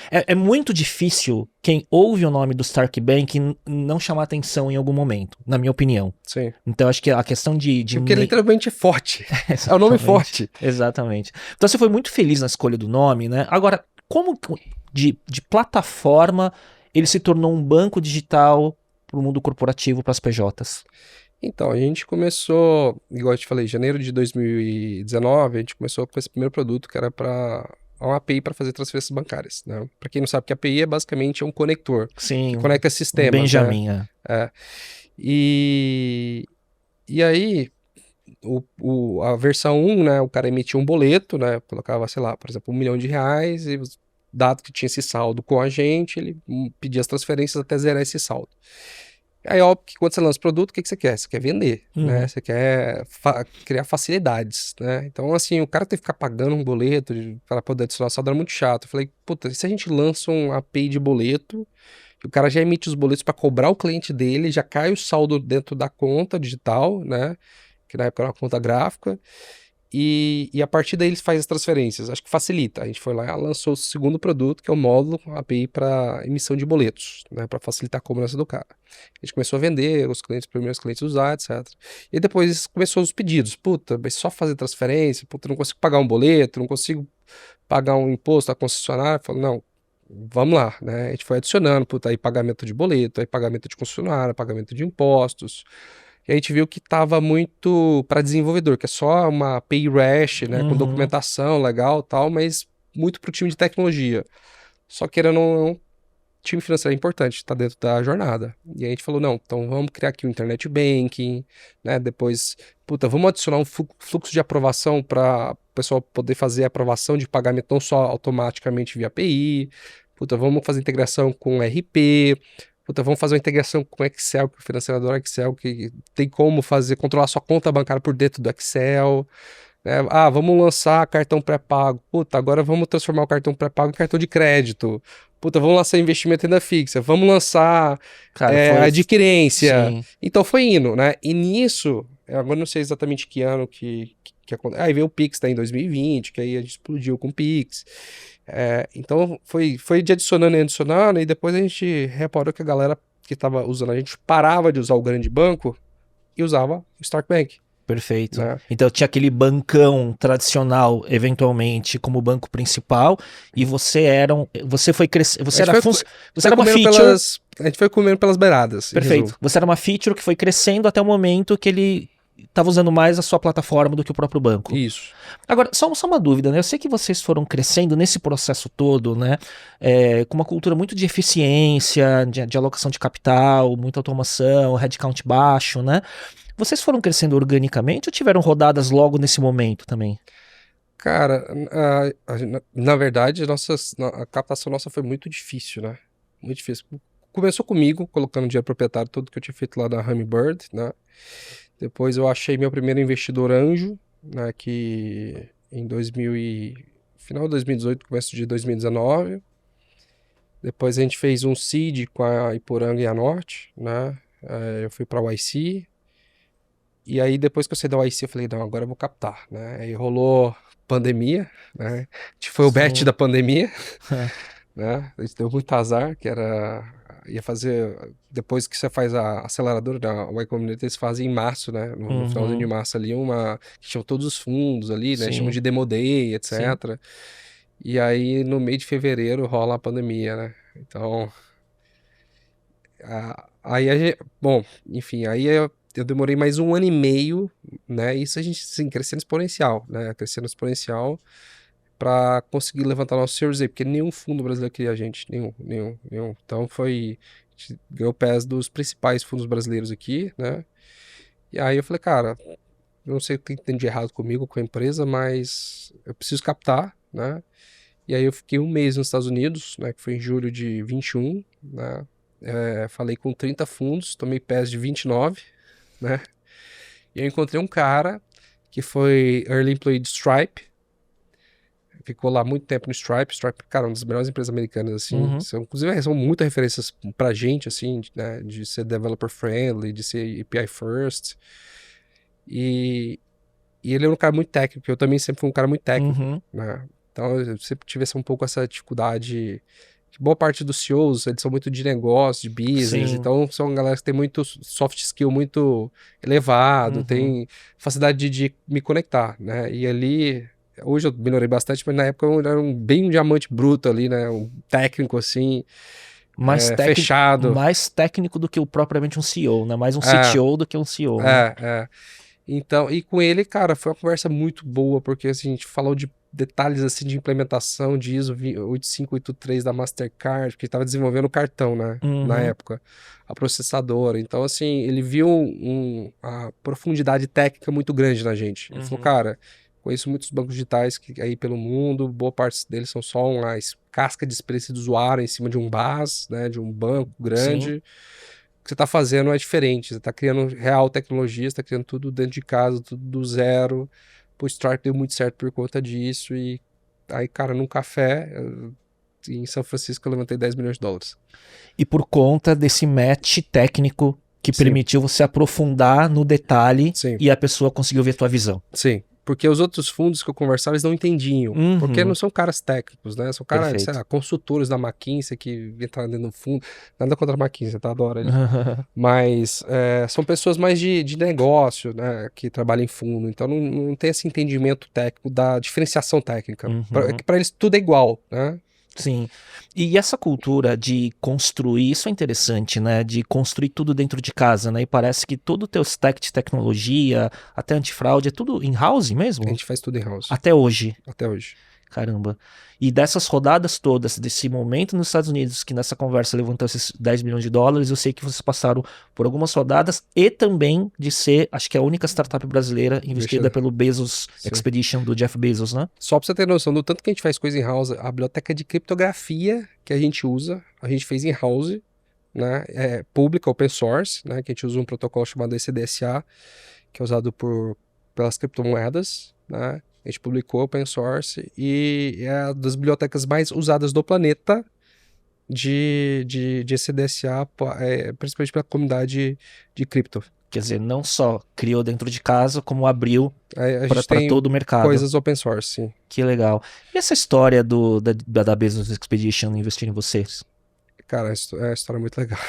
É muito difícil quem ouve o nome do Stark Bank não chamar atenção em algum momento, na minha opinião. Sim. Então, acho que a questão de porque literalmente é forte. É o nome forte. Exatamente. Então, você foi muito feliz na escolha do nome, né? Agora, como de plataforma ele se tornou um banco digital para o mundo corporativo, para as PJs? Então, a gente começou, igual eu te falei, em janeiro de 2019, a gente começou com esse primeiro produto que era para uma API para fazer transferências bancárias, né? Para quem não sabe, que a API é basicamente um conector. Sim. Que conecta sistemas. Benjamin, né? E aí, a versão 1, né, o cara emitia um boleto, né, colocava, sei lá, por exemplo, R$1 milhão, e dado que tinha esse saldo com a gente, ele pedia as transferências até zerar esse saldo. Aí, óbvio que quando você lança o produto, o que você quer? Você quer vender, né? Você quer criar facilidades, né? Então, assim, o cara tem que ficar pagando um boleto para poder adicionar saldo era muito chato. Eu falei, puta, e se a gente lança um API de boleto, o cara já emite os boletos para cobrar o cliente dele, já cai o saldo dentro da conta digital, né? Que na época era uma conta gráfica. E a partir daí eles fazem as transferências. Acho que facilita. A gente foi lá e lançou o segundo produto, que é o módulo API para emissão de boletos, né, para facilitar a cobrança do cara. A gente começou a vender, os primeiros clientes usar, etc. E depois começou os pedidos. Puta, mas só fazer transferência, puta, não consigo pagar um boleto, não consigo pagar um imposto à concessionária. Falei, não, vamos lá, né? A gente foi adicionando, puta, aí pagamento de boleto, aí pagamento de concessionária, pagamento de impostos. E a gente viu que estava muito para desenvolvedor, que é só uma API REST, né, com documentação legal e tal, mas muito para o time de tecnologia. Só que era um time financeiro é importante, está dentro da jornada. E aí a gente falou, não, então vamos criar aqui o Internet Banking, né, depois, puta, vamos adicionar um fluxo de aprovação para o pessoal poder fazer a aprovação de pagamento não só automaticamente via API, puta, vamos fazer integração com RP, puta, vamos fazer uma integração com Excel, que o financeiro adora Excel, que tem como controlar sua conta bancária por dentro do Excel, né? Ah, vamos lançar cartão pré-pago. Puta, agora vamos transformar o cartão pré-pago em cartão de crédito. Puta, vamos lançar investimento em renda fixa. Vamos lançar adquirência. Sim. Então foi indo, né? E nisso, agora não sei exatamente que ano que aconteceu. Aí veio o Pix, tá, em 2020, que aí a gente explodiu com o Pix. Então foi de adicionando e adicionando, e depois a gente reparou que a galera que estava usando a gente parava de usar o grande banco e usava o Stark Bank. Perfeito. Né? Então tinha aquele bancão tradicional, eventualmente, como banco principal, e você foi crescendo, você era uma feature. A gente foi comendo pelas beiradas. Perfeito. Você era uma feature que foi crescendo até o momento que ele estava usando mais a sua plataforma do que o próprio banco. Isso. Agora, só uma dúvida, né? Eu sei que vocês foram crescendo nesse processo todo, né? Com uma cultura muito de eficiência, de alocação de capital, muita automação, headcount baixo, né? Vocês foram crescendo organicamente ou tiveram rodadas logo nesse momento também? Cara, na verdade, a captação nossa foi muito difícil, né? Muito difícil. Começou comigo, colocando dinheiro proprietário, tudo que eu tinha feito lá na Hummingbird, né? Depois eu achei meu primeiro investidor anjo, né, que final de 2018, começo de 2019. Depois a gente fez um seed com a Iporanga e a Norte, né? Eu fui para o YC. E aí depois que eu saí da YC, eu falei, não, agora eu vou captar, né? Aí rolou pandemia, né? A gente foi o bet da pandemia, né? A gente deu muito azar, que ia fazer, depois que você faz a aceleradora da Y Combinator, eles fazem em março, né? No finalzinho de março ali, que tinha todos os fundos ali, né? Chamam de Demo Day, etc. Sim. E aí, no meio de fevereiro, rola a pandemia, né? Então, aí a gente, bom, enfim, aí eu demorei mais 1 ano e meio, né? Isso a gente, assim, crescendo exponencial, né? Crescendo exponencial para conseguir levantar nosso Series A, porque nenhum fundo brasileiro queria a gente, nenhum. Então a gente ganhou pés dos principais fundos brasileiros aqui, né? E aí eu falei, cara, eu não sei o que tem de errado comigo, com a empresa, mas eu preciso captar, né? E aí eu fiquei 1 mês nos Estados Unidos, né? Que foi em julho de 21, né? Falei com 30 fundos, tomei pés de 29, né? E eu encontrei um cara que foi Early Employee de Stripe, ficou lá muito tempo no Stripe. Stripe, cara, uma das melhores empresas americanas, assim. Inclusive, são muitas referências pra gente, assim, né, de ser developer friendly, de ser API first. E ele é um cara muito técnico, eu também sempre fui um cara muito técnico, né? Então, eu sempre tive um pouco essa dificuldade. Boa parte dos CEOs, eles são muito de negócio, de business, Sim. Então são galera que tem muito soft skill muito elevado, tem facilidade de me conectar, né? E ali... Hoje eu melhorei bastante, mas na época eu era bem um diamante bruto ali, né? Um técnico, assim, fechado. Mais técnico do que propriamente um CEO, né? Mais um CTO do que um CEO. Né? Então, e com ele, cara, foi uma conversa muito boa, porque assim, a gente falou de detalhes assim de implementação de ISO 8583 da Mastercard, porque estava desenvolvendo o cartão, né? Na época, a processadora. Então, assim, ele viu a profundidade técnica muito grande na gente. Ele falou, cara... Conheço muitos bancos digitais aí pelo mundo, boa parte deles são só uma casca de experiência do usuário em cima de um BaaS, né, de um banco grande. Sim. O que você está fazendo é diferente, você está criando real tecnologia, você está criando tudo dentro de casa, tudo do zero. O Stark deu muito certo por conta disso e aí, cara, num café em São Francisco eu levantei $10 milhões. E por conta desse match técnico que Sim. permitiu você aprofundar no detalhe Sim. e a pessoa conseguiu ver tua visão. Sim, porque os outros fundos que eu conversava, eles não entendiam. Uhum. Porque não são caras técnicos, né? São caras, Perfeito. sei lá, consultores da McKinsey que entraram dentro do fundo. Nada contra a McKinsey, tá? Adoro ele. Mas são pessoas mais de negócio, né? Que trabalham em fundo. Então não tem esse entendimento técnico da diferenciação técnica. Uhum. Para eles tudo é igual, né? Sim. E essa cultura de construir, isso é interessante, né? De construir tudo dentro de casa, né? E parece que todo o teu stack de tecnologia, até antifraude, é tudo in-house mesmo? A gente faz tudo em house. Até hoje. Até hoje. Caramba. E dessas rodadas todas, desse momento nos Estados Unidos, que nessa conversa levantou esses $10 milhões, eu sei que vocês passaram por algumas rodadas e também de ser, acho que a única startup brasileira investida pelo Bezos Sim. Expedition do Jeff Bezos, né? Só pra você ter noção do tanto que a gente faz coisa em house, a biblioteca de criptografia que a gente usa, a gente fez em house, né? É pública, open source, né? Que a gente usa um protocolo chamado ECDSA, que é usado pelas criptomoedas, né? A gente publicou open source e é uma das bibliotecas mais usadas do planeta de ECDSA, principalmente pela comunidade de cripto. Quer dizer, não só criou dentro de casa, como abriu A para gente tem todo o mercado. coisas open source, sim. Que legal. E essa história da Bezos Expedition investir em vocês? Cara, é uma história muito legal.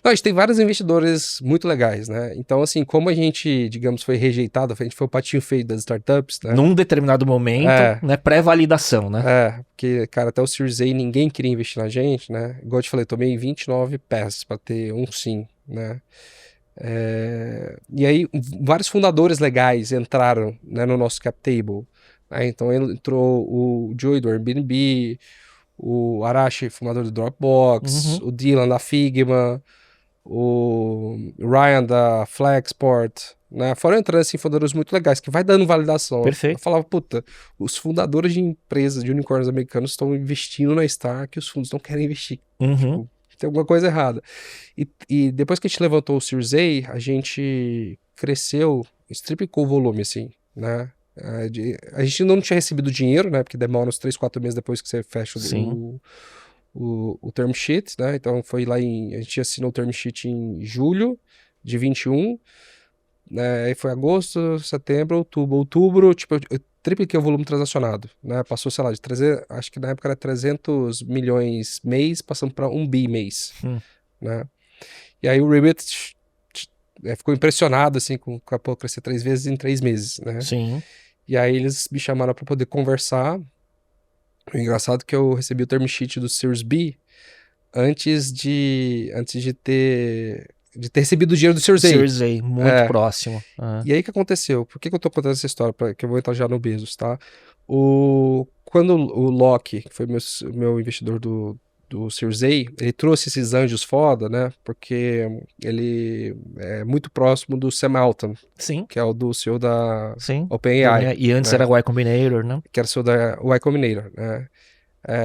Não, a gente tem vários investidores muito legais, né? Então, assim, como a gente, digamos, foi rejeitado, a gente foi o patinho feio das startups, né? Num determinado momento, né? Pré-validação, né? Porque, cara, até o Series A ninguém queria investir na gente, né? Igual eu te falei, tomei 29 peças para ter um sim, né? E aí, vários fundadores legais entraram, né, no nosso cap table, né? Então, entrou o Joey do Airbnb, o Arashi, fundador do Dropbox, o Dylan da Figma, o Ryan da Flexport, né? Foram entrando assim fundadores muito legais, que vai dando validação. Perfeito. Eu falava, puta, os fundadores de empresas, de unicórnios americanos estão investindo na Stark e os fundos não querem investir. Tipo, tem alguma coisa errada. E depois que a gente levantou o Series A, a gente cresceu, triplicou o volume, assim, né? A gente ainda não tinha recebido dinheiro, né? Porque demora uns 3, 4 meses depois que você fecha o term sheet, né? Então foi lá a gente assinou o term sheet em julho de 21, né? Aí foi agosto, setembro, outubro, tipo, eu tripliquei o volume transacionado, né? Passou, sei lá, de 300, acho que na época era 300 milhões mês, passando para 1 bi mês, né? E aí o Remit ficou impressionado, assim, com a crescer 3 vezes em 3 meses, né? Sim. E aí eles me chamaram para poder conversar. O engraçado é que eu recebi o term sheet do Series B antes de ter recebido o dinheiro do Series A. Series A, muito próximo. E aí o que aconteceu? Por que eu tô contando essa história? Que eu vou entrar já no Bezos, tá? Quando o Locke, que foi meu investidor do Series A, ele trouxe esses anjos foda, né? Porque ele é muito próximo do Sam Altman, Sim. que é o do CEO da Sim. OpenAI. E antes né? era o Y Combinator, né? Que era o CEO da Y Combinator, né?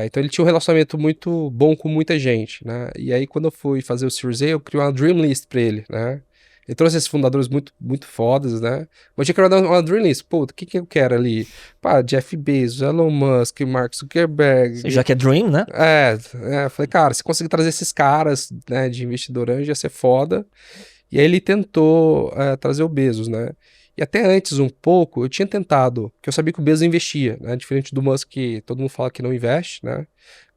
Então ele tinha um relacionamento muito bom com muita gente, né? E aí quando eu fui fazer o Series A, eu criei uma Dream List pra ele, né? Ele trouxe esses fundadores muito, muito fodas, né? Mas eu tinha criado uma Dream List. Pô, o que eu quero ali? Pá, Jeff Bezos, Elon Musk, Mark Zuckerberg. Já que é Dream, né? Eu falei, cara, se conseguir trazer esses caras, né, de investidor anjo, ia ser foda. E aí ele tentou trazer o Bezos, né? E até antes, um pouco, eu tinha tentado, porque eu sabia que o Bezos investia, né? Diferente do Musk, que todo mundo fala que não investe, né?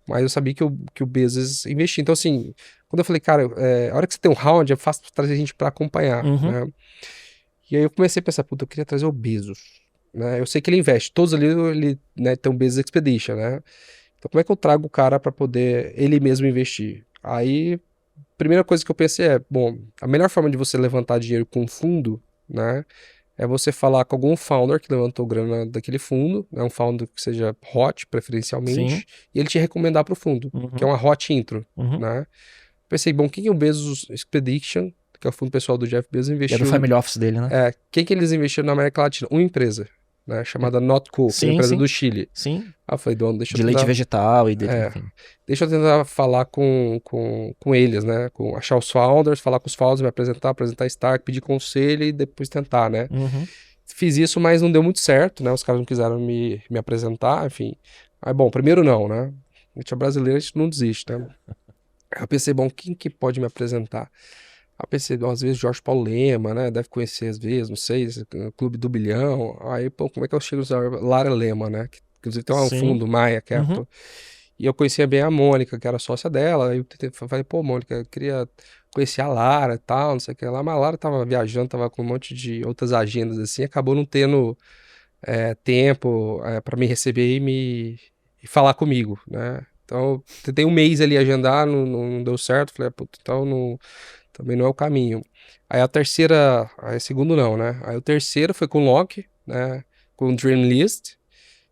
Mas eu sabia que o Bezos investia. Então, assim, quando eu falei, cara, a hora que você tem um round, é fácil trazer gente para acompanhar, né? E aí eu comecei a pensar, puta, eu queria trazer o Bezos, né? Eu sei que ele investe, todos ali, ele, né, tem um Bezos Expedition, né? Então, como é que eu trago o cara para poder ele mesmo investir? Aí, a primeira coisa que eu pensei bom, a melhor forma de você levantar dinheiro com um fundo, né? É você falar com algum founder que levantou grana daquele fundo, né, um founder que seja hot, preferencialmente, e ele te recomendar para o fundo, que é uma hot intro, né? Pensei, bom, quem é o Bezos Expedition, que é o fundo pessoal do Jeff Bezos, investiu... É do family office dele, né? Quem que eles investiram na América Latina? Uma empresa, né, chamada Notco, que é uma empresa do Chile. Sim. Aí eu falei, dono, deixa eu De leite tentar... vegetal e enfim. Deixa eu tentar falar com eles, né? Achar os founders, falar com os founders, me apresentar a Stark, pedir conselho e depois tentar, né? Fiz isso, mas não deu muito certo, né? Os caras não quiseram me apresentar, enfim. Aí, bom, primeiro não, né? A gente é brasileiro, a gente não desiste, né? Aí eu pensei, bom, quem que pode me apresentar? Aí eu pensei, bom, às vezes Jorge Paulo Lema, né? Deve conhecer às vezes, não sei, Clube do Bilhão. Aí, pô, como é que eu chego no Lara Lema, né? Que, inclusive tem um fundo, Maia Capital. E eu conhecia bem a Mônica, que era sócia dela. Aí eu falei, pô, Mônica, eu queria conhecer a Lara e tal, não sei o que lá. Mas a Lara tava viajando, tava com um monte de outras agendas assim, acabou não tendo tempo para me receber e falar comigo, né? Então, eu tentei um mês ali agendar, não deu certo. Falei, puta, então também não é o caminho. Aí aí segundo não, né? Aí o terceiro foi com o Locke, né? Com o Dream List,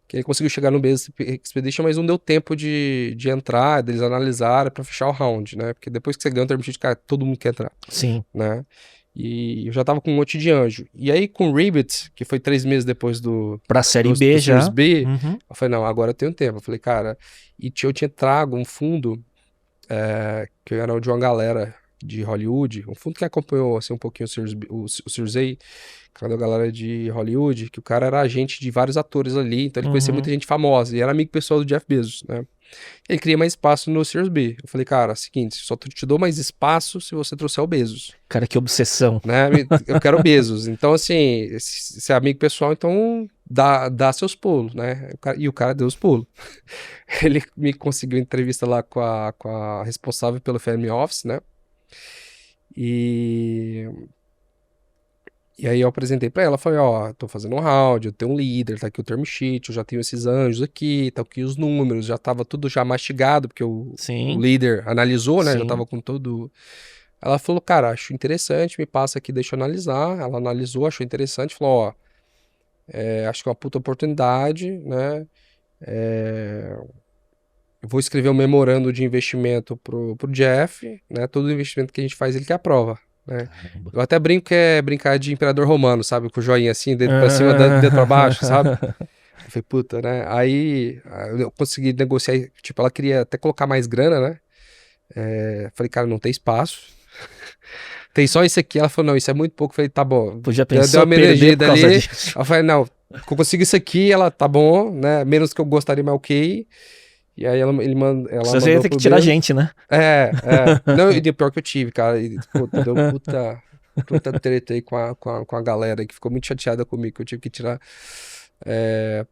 que ele conseguiu chegar no Bezos Expedition, mas não deu tempo de entrar, deles analisarem para fechar o round, né? Porque depois que você ganha o term sheet, cara, todo mundo quer entrar. Sim. Né? E eu já tava com um monte de anjo. E aí com o Ribbit, que foi 3 meses depois pra série B já. Series B, eu falei, não, agora eu tenho tempo. Eu falei, cara, eu tinha trago um fundo que era de uma galera de Hollywood, um fundo que acompanhou assim, um pouquinho o Series A, que era da galera de Hollywood, que o cara era agente de vários atores ali, então ele conhecia muita gente famosa, e era amigo pessoal do Jeff Bezos, né? Ele queria mais espaço no Series B. Eu falei, cara, seguinte, só te dou mais espaço se você trouxer o Bezos. Cara, que obsessão. Né? Eu quero o Bezos. Então, assim, se é amigo pessoal, então dá seus pulos, né? E o cara deu os pulos. Ele me conseguiu entrevista lá com a responsável pelo Family Office, né? E aí eu apresentei pra ela, falei, ó, tô fazendo um round, eu tenho um líder, tá aqui o term sheet, eu já tenho esses anjos aqui, tá aqui os números, já tava tudo já mastigado, porque o líder analisou, né, já tava com todo... Ela falou, cara, acho interessante, me passa aqui, deixa eu analisar. Ela analisou, achou interessante, falou, ó, acho que é uma puta oportunidade, né, eu vou escrever um memorando de investimento pro Jeff, né, todo investimento que a gente faz ele que aprova. Né? Eu até brinco que é brincar de imperador romano, sabe? Com o joinha assim, dedo pra cima, dedo pra baixo, sabe? Eu falei, puta, né? Aí eu consegui negociar, tipo, ela queria até colocar mais grana, né? Falei, cara, não tem espaço. Tem só isso aqui. Ela falou, não, isso é muito pouco. Eu falei, tá bom. Já pensou, deu uma merendida ali. Disso. Eu falei, não, eu consigo isso aqui, ela tá bom, né? Menos que eu gostaria, mas ok. E aí ela mandou. Você ia ter que tirar a gente, né? Não, e pior que eu tive, cara. E, puta, deu puta treta aí com a galera que ficou muito chateada comigo, que eu tive que tirar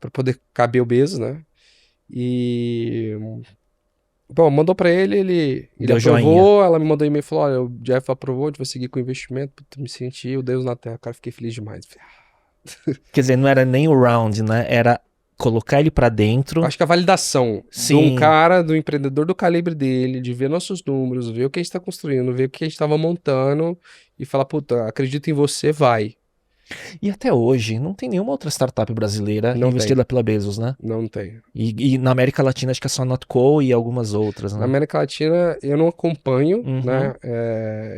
pra poder caber o Bezos, né? E. Bom, mandou pra ele aprovou, joinha. Ela me mandou um e-mail e falou: olha, o Jeff aprovou, a gente vai seguir com o investimento. Puta, me senti o Deus na Terra, cara, fiquei feliz demais. Quer dizer, não era nem o round, né? Era colocar ele pra dentro. Acho que a validação de um cara, do empreendedor do calibre dele, de ver nossos números, ver o que a gente tá construindo, ver o que a gente tava montando e falar, puta, acredito em você, vai. E até hoje, não tem nenhuma outra startup brasileira investida pela Bezos, né? Não tem. E na América Latina, acho que é só a Notco e algumas outras, né? Na América Latina, eu não acompanho, né?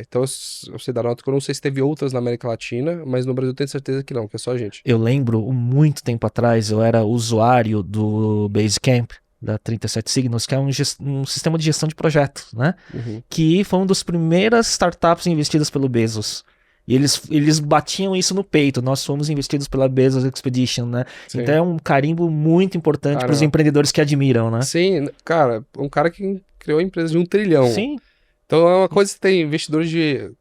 Então, eu sei da Notco, eu não sei se teve outras na América Latina, mas no Brasil eu tenho certeza que não, que é só a gente. Eu lembro, muito tempo atrás, eu era usuário do Basecamp, da 37 Signals, que é um sistema de gestão de projetos, né? Que foi uma das primeiras startups investidas pelo Bezos. E eles batiam isso no peito. Nós fomos investidos pela Bezos Expedition, né? Sim. Então é um carimbo muito importante para os empreendedores que admiram, né? Sim, cara, um cara que criou a empresa de 1 trilhão. Sim. Então é uma coisa que tem investidores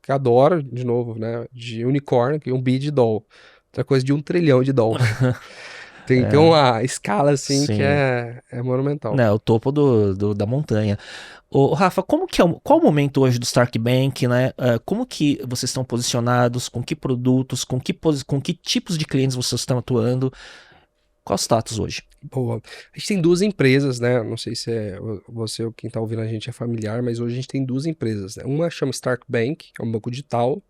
que adoram, de novo, né? De unicórnio, que é um bi de doll. Outra coisa de 1 trilhão de doll. Tem uma escala assim que é monumental. É o topo da montanha. Ô, Rafa, qual o momento hoje do Stark Bank, né? Como que vocês estão posicionados, com que produtos, com que tipos de clientes vocês estão atuando? Qual o status hoje? Boa. A gente tem 2 empresas, né? Não sei se você ou quem está ouvindo a gente é familiar, mas hoje a gente tem 2 empresas, né? Uma chama Stark Bank, que é um banco digital,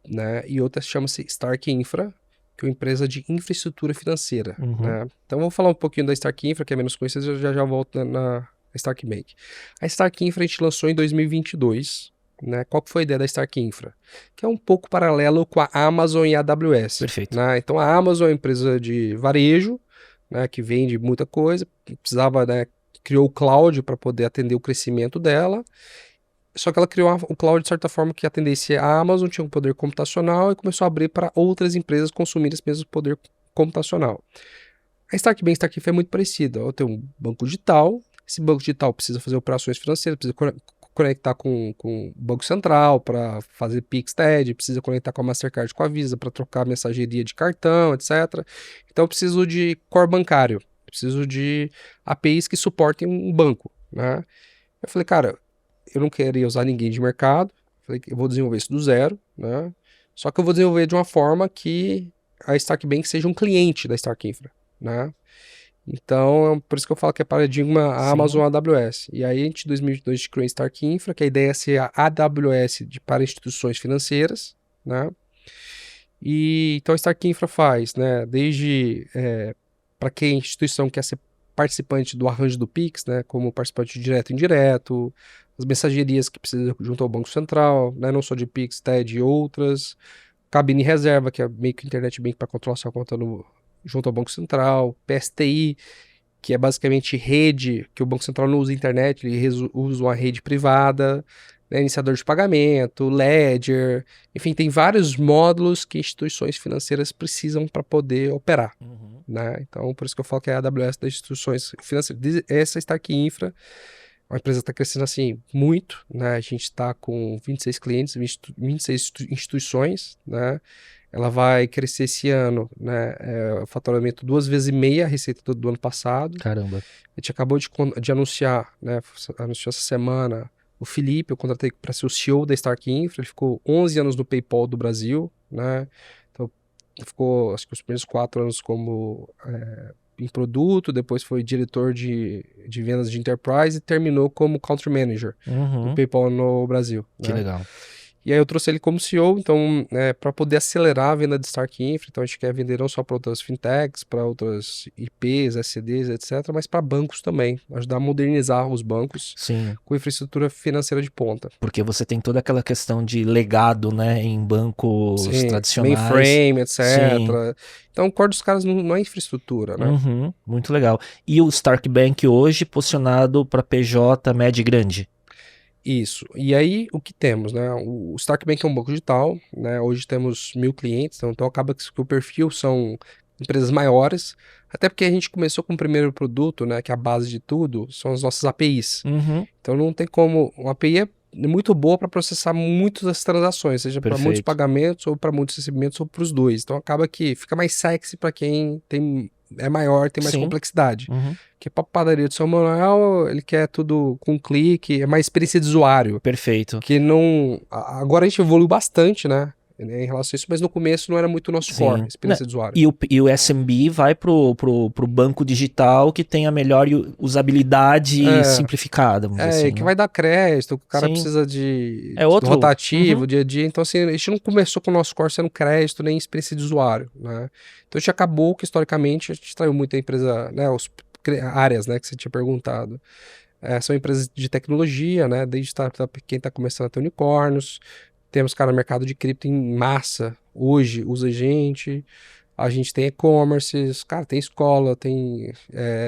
né? E outra chama-se Stark Infra, que é uma empresa de infraestrutura financeira. Né? Então, vou falar um pouquinho da Stark Infra, que é menos conhecida, eu já volto na Stark Bank. A Stark Infra a gente lançou em 2022, né? Qual que foi a ideia da Stark Infra? Que é um pouco paralelo com a Amazon e a AWS. Perfeito. Né? Então a Amazon é uma empresa de varejo, né, que vende muita coisa, precisava, né, criou o cloud para poder atender o crescimento dela, só que ela criou o cloud de certa forma que atendesse a Amazon, tinha um poder computacional e começou a abrir para outras empresas consumirem esse mesmo poder computacional. A Stark Bank e Stark Infra é muito parecida. Ela tem um banco digital, esse banco digital precisa fazer operações financeiras, precisa conectar com o Banco Central para fazer Pix, TED, precisa conectar com a Mastercard, com a Visa para trocar mensageria de cartão, etc. Então eu preciso de core bancário, preciso de APIs que suportem um banco, né? Eu falei, cara, eu não queria usar ninguém de mercado, falei que eu vou desenvolver isso do zero, né? Só que eu vou desenvolver de uma forma que a Stark Bank seja um cliente da Stark Infra, né? Então, por isso que eu falo que é paradigma a Amazon AWS. E aí, em 2022, a gente criou a Stark Infra, que a ideia é ser a AWS para instituições financeiras, né? E então a Stark Infra faz, né? Desde para quem a instituição quer ser participante do arranjo do Pix, né? Como participante direto e indireto, as mensagerias que precisa junto ao Banco Central, né? Não só de Pix, TED e outras, cabine reserva, que é meio que internet bank para controlar sua conta junto ao Banco Central, PSTI, que é basicamente rede, que o Banco Central não usa internet, ele usa uma rede privada, né, iniciador de pagamento, ledger, enfim, tem vários módulos que instituições financeiras precisam para poder operar. Né? Então, por isso que eu falo que é a AWS das instituições financeiras. Essa Stark Infra, a empresa está crescendo assim muito, né? A gente está com 26 clientes, 26 instituições, né? Ela vai crescer esse ano, né? O faturamento 2,5 vezes a receita do ano passado. Caramba. A gente acabou de anunciar, né? Anunciou essa semana o Felipe, eu contratei para ser o CEO da Stark Infra, ele ficou 11 anos no PayPal do Brasil, né? Então, ficou, acho que os primeiros 4 anos como em produto, depois foi diretor de vendas de enterprise e terminou como country manager do PayPal no Brasil. Que legal. E aí eu trouxe ele como CEO, então, para poder acelerar a venda de Stark Infra, então a gente quer vender não só para outras fintechs, para outras IPs, SCDs, etc., mas para bancos também, ajudar a modernizar os bancos. Sim. Com infraestrutura financeira de ponta. Porque você tem toda aquela questão de legado, né, em bancos tradicionais. Mainframe, etc. Sim. Então o core dos caras não é infraestrutura, né? Muito legal. E o Stark Bank hoje posicionado para PJ médio e grande? Isso. E aí, o que temos, né? O Stark Bank é um banco digital, né? Hoje temos 1.000 clientes, então acaba que o perfil são empresas maiores, até porque a gente começou com o primeiro produto, né? Que é a base de tudo, são as nossas APIs. Então não tem como... Uma API é muito boa para processar muitas das transações, seja para muitos pagamentos, ou para muitos recebimentos, ou para os dois. Então acaba que fica mais sexy para quem é maior, tem mais complexidade. Porque para padaria do São Manuel, ele quer tudo com clique, é mais experiência de usuário. Perfeito. Que não... Agora a gente evoluiu bastante, né? Em relação a isso, mas no começo não era muito nosso core, experiência de usuário. E o SMB vai pro banco digital que tem a melhor usabilidade simplificada, vamos dizer assim. Que né? vai dar crédito, o cara precisa de outro rotativo, dia a dia. Então, assim, a gente não começou com o nosso core sendo crédito nem experiência de usuário, né? Então, a gente acabou que, historicamente, a gente traiu muito a empresa, né? Áreas, né, que você tinha perguntado. São empresas de tecnologia, né? Desde startup, quem está começando a ter unicórnios. Temos, cara, mercado de cripto em massa. Hoje, usa a gente tem e-commerces, cara, tem escola, tem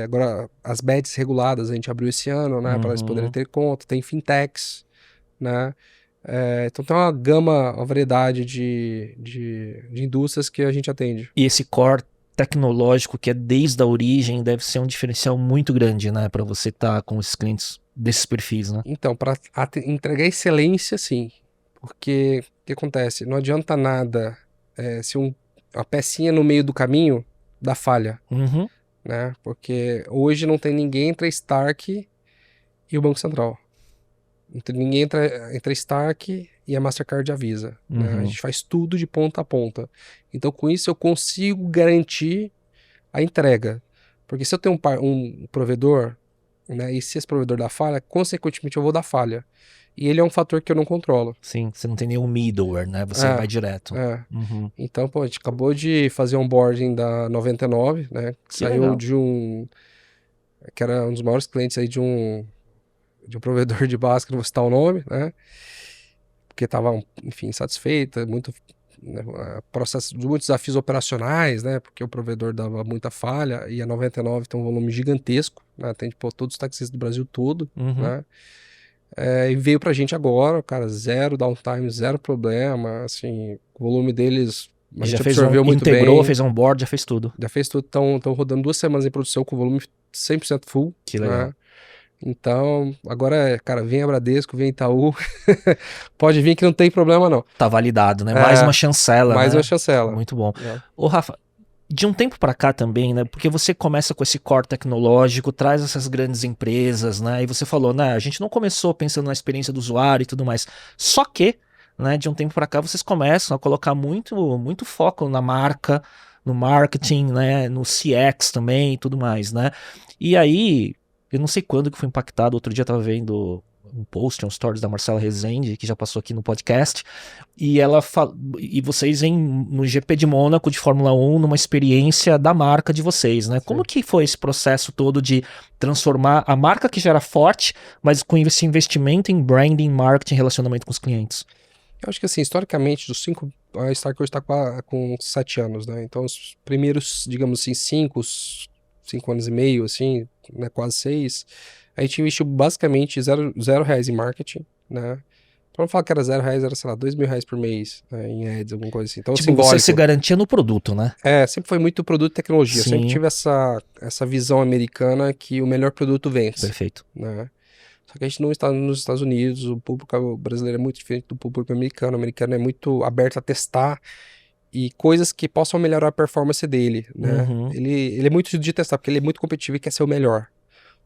agora as bets reguladas, a gente abriu esse ano, né, para eles poderem ter conta, tem fintechs, né, então tem uma gama, uma variedade de indústrias que a gente atende. E esse core tecnológico que é desde a origem deve ser um diferencial muito grande, né, para você estar com esses clientes desses perfis, né? Então, para entregar excelência, sim, porque o que acontece? Não adianta nada se a pecinha no meio do caminho dá falha, né? Porque hoje não tem ninguém entre a Stark e o Banco Central. Não tem ninguém entre a Stark e a Mastercard e a Visa. Né? A gente faz tudo de ponta a ponta. Então, com isso, eu consigo garantir a entrega. Porque se eu tenho um provedor, né, e se esse provedor dá falha, consequentemente eu vou dar falha. E ele é um fator que eu não controlo. Sim, você não tem nenhum middleware, né? Você vai direto. Então, pô, a gente acabou de fazer onboarding da 99, né? Que saiu legal. Que era um dos maiores clientes aí de um provedor de base, que não vou citar o nome, né? porque estava, enfim, insatisfeita, muito, né, processo de muitos desafios operacionais, né, porque o provedor dava muita falha, e a 99 tem um volume gigantesco, né, atende todos os taxistas do Brasil todo, né, e veio pra gente agora, cara, zero downtime, zero problema, assim, o volume deles a gente absorveu muito bem. Integrou, fez onboard, já fez tudo. Já fez tudo, estão rodando 2 semanas em produção com volume 100% full. Que legal. Né? Então, agora, cara, vem a Bradesco, vem Itaú, pode vir que não tem problema não. Tá validado, né? Mais uma chancela, Mais né? uma chancela. Muito bom. Ô, Rafa, de um tempo para cá também, né? Porque você começa com esse core tecnológico, traz essas grandes empresas, né? E você falou, né? A gente não começou pensando na experiência do usuário e tudo mais. Só que, né? De um tempo para cá, vocês começam a colocar muito foco na marca, no marketing, né? No CX também e tudo mais, né? E aí, eu não sei quando que foi impactado. Outro dia eu tava vendo um post, um stories da Marcela Rezende, que já passou aqui no podcast, e ela e vocês no GP de Mônaco de Fórmula 1, numa experiência da marca de vocês, né? Sim. Como que foi esse processo todo de transformar a marca que já era forte, mas com esse investimento em branding, marketing, relacionamento com os clientes? Eu acho que assim, historicamente, dos 5, a Stark hoje está com 7 anos, né? Então os primeiros, digamos assim, 5 anos e meio, assim, né, quase 6, a gente investiu basicamente zero reais em marketing, né? Pra não falar que era R$0, era, sei lá, R$2.000 por mês, né, em ads, alguma coisa assim. Então, tipo, você se garantia no produto, né? Sempre foi muito produto e tecnologia. Sim. Sempre tive essa visão americana que o melhor produto vence. Perfeito. Né? Só que a gente não está nos Estados Unidos, o público brasileiro é muito diferente do público americano. O americano é muito aberto a testar e coisas que possam melhorar a performance dele, né? Ele é muito de testar, porque ele é muito competitivo e quer ser o melhor.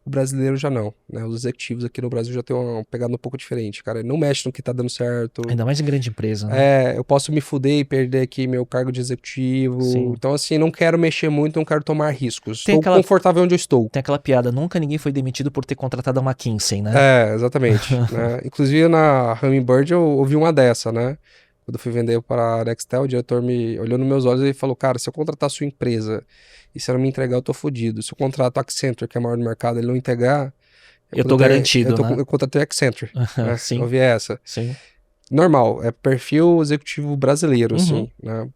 O brasileiro já não, né? Os executivos aqui no Brasil já tem uma pegada um pouco diferente, cara. Ele não mexe no que tá dando certo. Ainda mais em grande empresa, né? Eu posso me fuder e perder aqui meu cargo de executivo. Sim. Então, assim, não quero mexer muito, não quero tomar riscos. Estou confortável onde eu estou. Tem aquela piada, nunca ninguém foi demitido por ter contratado a McKinsey, né? Exatamente. Né? Inclusive, na Hummingbird, eu ouvi uma dessa, né? Quando eu fui vender para a Nextel, o diretor me olhou nos meus olhos e falou, cara, se eu contratar a sua empresa e se ela não me entregar, eu tô fodido. Se eu contrato a Accenture, que é a maior do mercado, ele não entregar... Eu tô garantido, né? Eu contratei a Accenture. Né? Sim. Eu ouvi essa. Sim. Normal, é perfil executivo brasileiro, assim, né?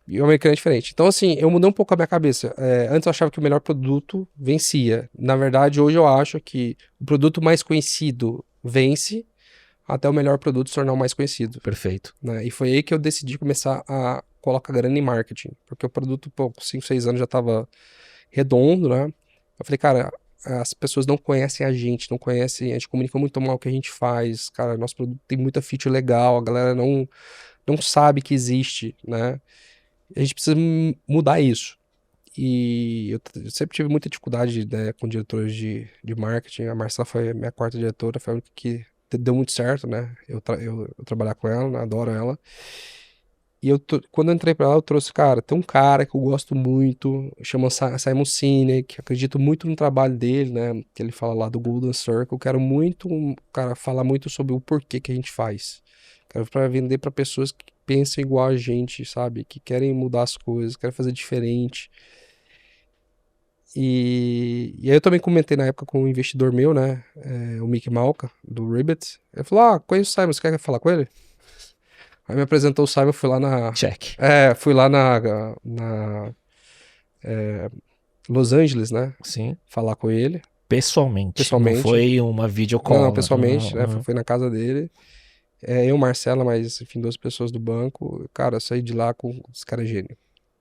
E o americano é diferente. Então, assim, eu mudei um pouco a minha cabeça. Antes eu achava que o melhor produto vencia. Na verdade, hoje eu acho que o produto mais conhecido vence até o melhor produto se tornar o mais conhecido. Perfeito. Né? E foi aí que eu decidi começar a colocar grana em marketing. Porque o produto, com 5, 6 anos já estava redondo, né? Eu falei, cara, as pessoas não conhecem a gente comunica muito mal o que a gente faz. Cara, nosso produto tem muita feature legal, a galera não sabe que existe, né? A gente precisa mudar isso. E eu sempre tive muita dificuldade, né, com diretores de marketing. A Marcela foi a minha 4ª diretora, foi a única que deu muito certo, né? Eu trabalhar com ela, né? Adoro ela. E quando eu entrei pra lá, eu trouxe, cara, tem um cara que eu gosto muito, chama Simon Sinek, acredito muito no trabalho dele, né? Que ele fala lá do Golden Circle. Quero muito, cara, falar muito sobre o porquê que a gente faz. Quero vender pra pessoas que pensam igual a gente, sabe? Que querem mudar as coisas, querem fazer diferente. E aí eu também comentei na época com um investidor meu, né? O Mickey Malka, do Ribbit. Ele falou, conheço o Simon, você quer falar com ele? Aí me apresentou o Simon, fui lá na... Check. Fui lá na Los Angeles, né? Sim. Falar com ele. Pessoalmente. Não foi uma videocall. Não, pessoalmente, né? Foi na casa dele. Eu, Marcela, mas enfim, 2 pessoas do banco. Cara, eu saí de lá com os caras gênio.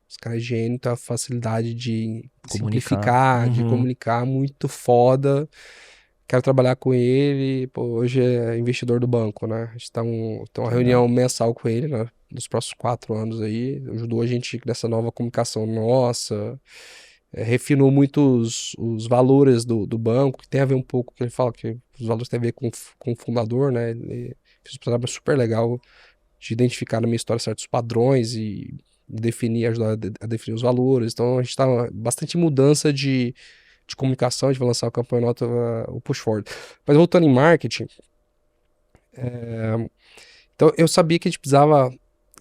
Os caras gênio, tem a facilidade de simplificar, de comunicar, muito foda. Quero trabalhar com ele. Pô, hoje é investidor do banco, né? A gente tem uma reunião mensal com ele, né? Nos próximos 4 anos aí. Ajudou a gente nessa nova comunicação nossa. Refinou muito os valores do banco, que tem a ver um pouco, que ele fala que os valores têm a ver com o fundador, né? Ele fez um trabalho super legal de identificar na minha história certos padrões e ajudar a definir os valores. Então a gente tá bastante mudança de comunicação. A gente vai lançar o campeonato, o Push Forward. Mas voltando em marketing, então eu sabia que a gente precisava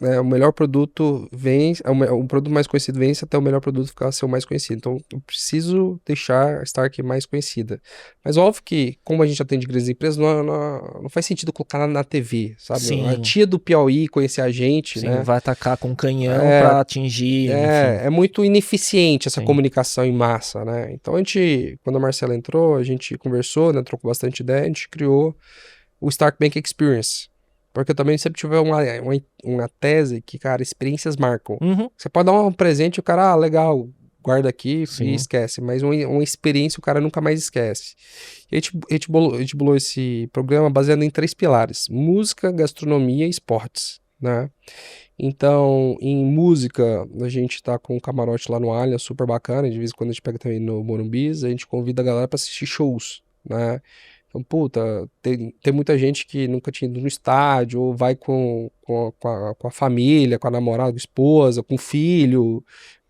o melhor produto vence, o produto mais conhecido vence até o melhor produto ficar ser o mais conhecido. Então, eu preciso deixar a Stark mais conhecida. Mas óbvio que, como a gente atende grandes empresas, não faz sentido colocar na TV, sabe? Sim. A tia do Piauí conhecer a gente, Sim, né? vai atacar com canhão pra atingir, enfim. É muito ineficiente essa Sim. comunicação em massa, né? Então, quando a Marcela entrou, a gente conversou, né? Trocou bastante ideia, a gente criou o Stark Bank Experience. Porque eu também sempre tive uma tese que, cara, experiências marcam. Uhum. Você pode dar um presente e o cara, legal, guarda aqui Sim. e esquece. Mas uma experiência o cara nunca mais esquece. E a gente bolou esse programa baseado em 3 pilares: música, gastronomia e esportes, né? Então, em música, a gente tá com um camarote lá no Allianz, super bacana. De vez em quando a gente pega também no Morumbis, a gente convida a galera pra assistir shows, né? Então, puta, tem muita gente que nunca tinha ido no estádio, ou vai com a família, com a namorada, com a esposa, com o filho,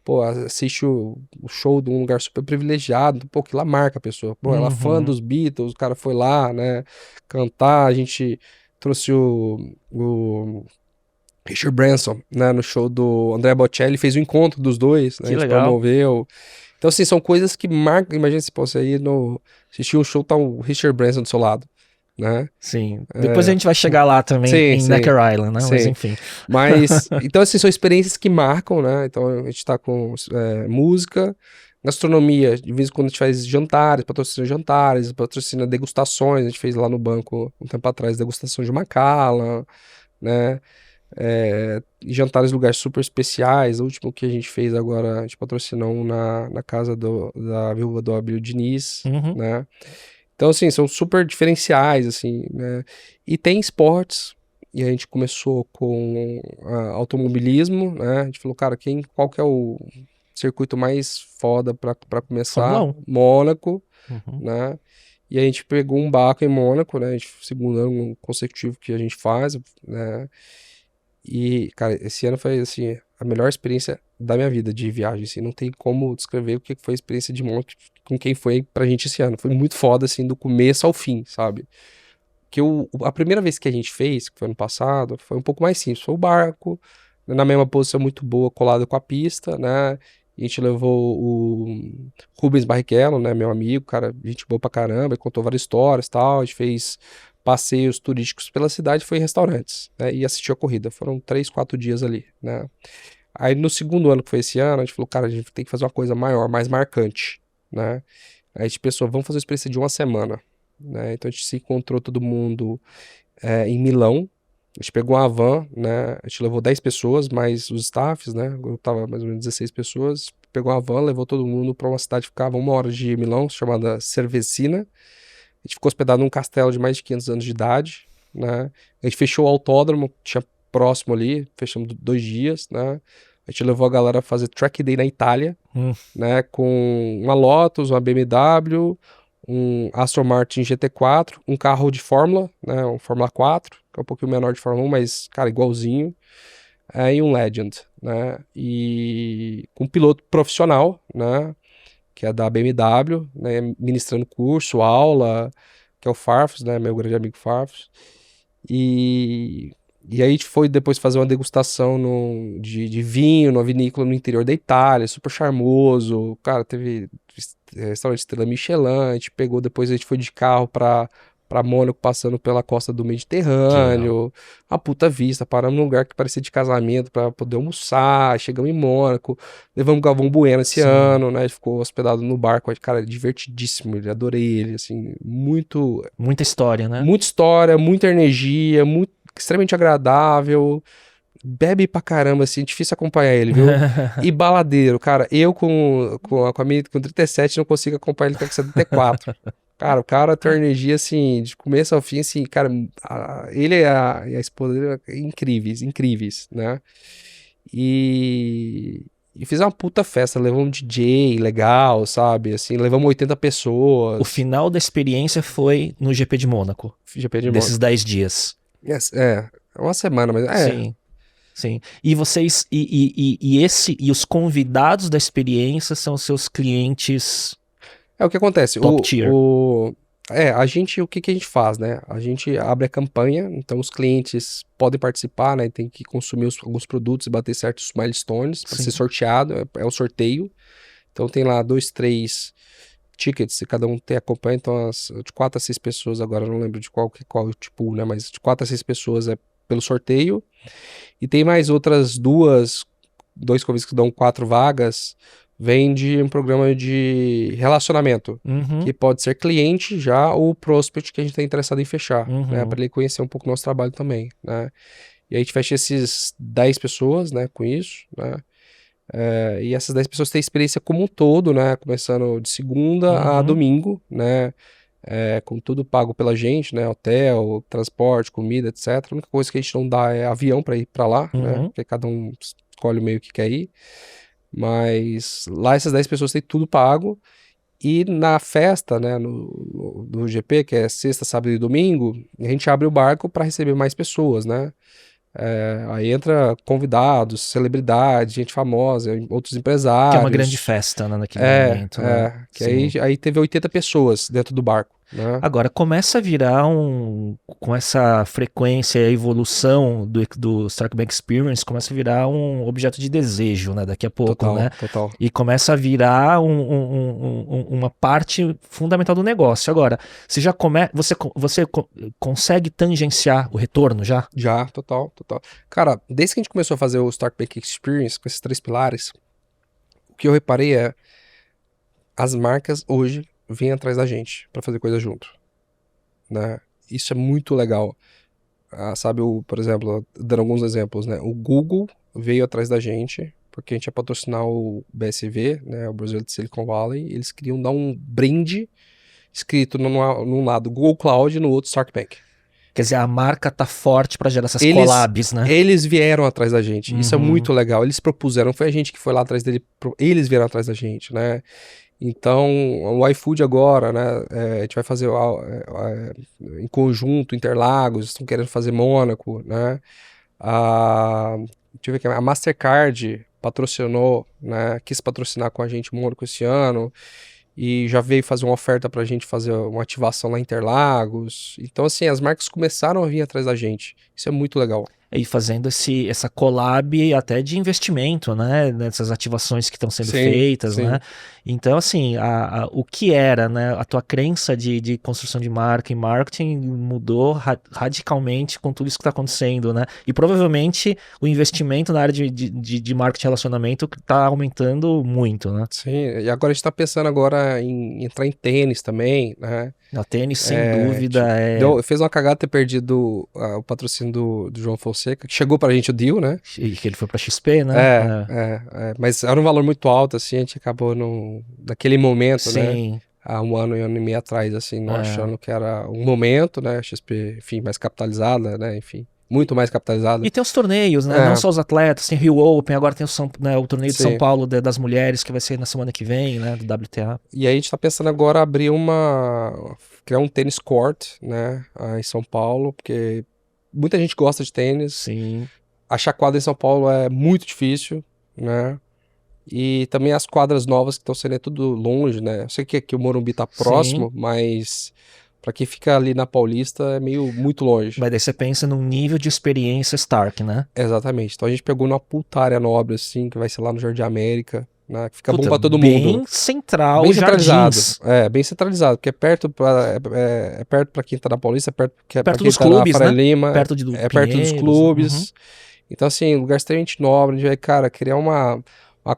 pô, assiste o show de um lugar super privilegiado, pô, que lá marca a pessoa. Pô, ela é fã dos Beatles, o cara foi lá, né, cantar, a gente trouxe o Richard Branson, né, no show do Andrea Bocelli, fez o encontro dos dois, né, Que a gente legal. promoveu. Então, assim, são coisas que marcam. Imagina se você ir assistir um show, tá o Richard Branson do seu lado, né? Sim. Depois a gente vai chegar lá também Sim, em sim. Necker Island, né? Mas Sim. enfim. Mas, então, assim, são experiências que marcam, né? Então, a gente tá com música, gastronomia, de vez em quando a gente faz jantares, patrocina degustações. A gente fez lá no banco, um tempo atrás, degustação de Macallan, né? Jantares em lugares super especiais. O último que a gente fez agora, a gente patrocinou um na casa da viúva do Abílio Diniz, Uhum. né? Então, assim, são super diferenciais, assim, né? E tem esportes, e a gente começou com automobilismo, né? A gente falou, cara, qual que é o circuito mais foda pra começar? Fórmula 1. Mônaco, Uhum. né? E a gente pegou um barco em Mônaco, né? Segundo ano consecutivo que a gente faz, né? E, cara, esse ano foi, assim, a melhor experiência da minha vida de viagem, assim. Não tem como descrever o que foi a experiência de Mônaco com quem foi pra gente esse ano. Foi muito foda, assim, do começo ao fim, sabe? Que a primeira vez que a gente fez, que foi ano passado, foi um pouco mais simples. Foi o barco, na mesma posição muito boa, colado com a pista, né? A gente levou o Rubens Barrichello, né? Meu amigo, cara, gente boa pra caramba, ele contou várias histórias e tal. A gente fez passeios turísticos pela cidade, foi em restaurantes, né? E assistiu a corrida. Foram 3, 4 dias ali, né? Aí no segundo ano, que foi esse ano, a gente falou, cara, a gente tem que fazer uma coisa maior, mais marcante, né? Aí a gente pensou, vamos fazer uma experiência de uma semana, né? Então a gente se encontrou todo mundo em Milão. A gente pegou uma van, né? A gente levou 10 pessoas, mais os staffs, né? O grupo tava mais ou menos 16 pessoas. Pegou uma van, levou todo mundo pra uma cidade que ficava 1 hora de Milão, chamada Cervecina. A gente ficou hospedado num castelo de mais de 500 anos de idade, né? A gente fechou o autódromo, que tinha próximo ali, fechamos 2 dias, né? A gente levou a galera a fazer track day na Itália, né? Com uma Lotus, uma BMW, um Aston Martin GT4, um carro de Fórmula, né? Um Fórmula 4, que é um pouquinho menor de Fórmula 1, mas, cara, igualzinho. E um Legend, né? E com um piloto profissional, né? Que é da BMW, né? Ministrando curso, aula, que é o Farfus, né? Meu grande amigo Farfus. E aí a gente foi depois fazer uma degustação de vinho numa vinícola no interior da Itália, super charmoso. Cara, teve restaurante Estrela Michelin, a gente pegou, depois a gente foi de carro pra Mônaco, passando pela costa do Mediterrâneo. Uma puta vista, paramos num lugar que parecia de casamento pra poder almoçar, chegamos em Mônaco, levamos o Galvão Bueno esse ano, né? Ele ficou hospedado no barco, cara, divertidíssimo, adorei ele, assim, Muita história, né? muita história, muita energia, extremamente agradável, bebe pra caramba, assim, difícil acompanhar ele, viu? E baladeiro, cara, eu com 37 não consigo acompanhar ele com 74. Cara, o cara tem uma energia, assim, de começo ao fim, assim, cara, ele e a esposa dele incríveis, né? E fiz uma puta festa, levamos um DJ legal, sabe? Assim, levamos 80 pessoas. O final da experiência foi no GP de Mônaco. GP de Desses 10 dias. É uma semana, mas Sim. E vocês, e os convidados da experiência são seus clientes o que acontece. top tier. O que a gente faz, né? A gente abre a campanha, então os clientes podem participar, né? Tem que consumir alguns produtos e bater certos milestones para Sim. ser sorteado, é o sorteio. Então tem lá 2, 3 tickets, e cada um tem a campanha, então de 4 a 6 pessoas, agora eu não lembro de qual o tipo, né? Mas de 4 a 6 pessoas é pelo sorteio. E tem mais outras dois convites que dão 4 vagas, vem de um programa de relacionamento, que pode ser cliente já ou prospect que a gente está interessado em fechar, né, para ele conhecer um pouco o nosso trabalho também, né. E aí a gente fecha esses 10 pessoas, né, com isso, né, e essas 10 pessoas têm experiência como um todo, né, começando de segunda a domingo, né, com tudo pago pela gente, né, hotel, transporte, comida, etc. A única coisa que a gente não dá é avião para ir para lá, né, porque cada um escolhe o meio que quer ir. Mas lá essas 10 pessoas têm tudo pago. E na festa, né, do GP, que é sexta, sábado e domingo, a gente abre o barco para receber mais pessoas, né? Aí entra convidados, celebridades, gente famosa, outros empresários. Que é uma grande festa, né, naquele momento. Né? Que aí teve 80 pessoas dentro do barco. Né? Agora, começa a virar com essa frequência e a evolução do Stark Bank Experience, começa a virar um objeto de desejo, né, daqui a pouco, né? Total. E começa a virar uma parte fundamental do negócio. Agora, você consegue tangenciar o retorno já? Já, total. Cara, desde que a gente começou a fazer o Stark Bank Experience, com esses 3 pilares, o que eu reparei as marcas hoje vêm atrás da gente para fazer coisa junto, né? Isso é muito legal. Sabe, por exemplo, dando alguns exemplos, né? O Google veio atrás da gente porque a gente ia patrocinar o BSV, né? O Brasil de Silicon Valley. Eles queriam dar um brinde escrito num lado Google Cloud e no outro Stark Bank. Quer dizer, a marca tá forte para gerar essas collabs, né? Eles vieram atrás da gente. Isso é muito legal. Eles propuseram, não foi a gente que foi lá atrás dele, eles vieram atrás da gente, né? Então, o iFood agora, né, a gente vai fazer em conjunto, Interlagos, estão querendo fazer Mônaco, né, deixa eu ver aqui, a Mastercard patrocinou, né, quis patrocinar com a gente Mônaco esse ano, e já veio fazer uma oferta pra gente fazer uma ativação lá em Interlagos. Então, assim, as marcas começaram a vir atrás da gente. Isso é muito legal. E fazendo essa collab até de investimento, né? Nessas ativações que estão sendo feitas, né? Então, assim, o que era, né? A tua crença de construção de marca e marketing mudou radicalmente com tudo isso que está acontecendo, né? E provavelmente o investimento na área de marketing e relacionamento está aumentando muito, né? Sim, e agora a gente está pensando agora em entrar em tênis também, né? O tênis, sem dúvida, fez uma cagada ter perdido o patrocínio do João Fonseca, que chegou pra gente o deal, né? E que ele foi pra XP, né? Mas era um valor muito alto, assim, a gente acabou naquele momento, Sim. né? Há um ano e meio atrás, assim, não achando que era um momento, né? A XP, enfim, mais capitalizada, né? Enfim, muito mais capitalizada. E tem os torneios, né? Não só os atletas, tem Rio Open, agora tem o torneio de São Paulo das mulheres, que vai ser na semana que vem, né? Do WTA. E aí a gente tá pensando agora abrir criar um tênis court, né? Em São Paulo, porque muita gente gosta de tênis. Sim. Achar quadra em São Paulo é muito difícil, né? E também as quadras novas que estão sendo tudo longe, né? Eu sei que aqui o Morumbi tá próximo, mas pra quem fica ali na Paulista é muito longe. Mas daí você pensa num nível de experiência Stark, né? Exatamente. Então a gente pegou numa puta área nobre, assim, que vai ser lá no Jardim América, né? Que fica bom pra todo mundo. Bem central, bem centralizado. Jardins. Bem centralizado, porque é perto pra quem tá na Paulista, perto dos tá clubes, na Faria né? Lima, perto dos clubes. Então, assim, lugar extremamente nobre, a gente vai, cara, criar uma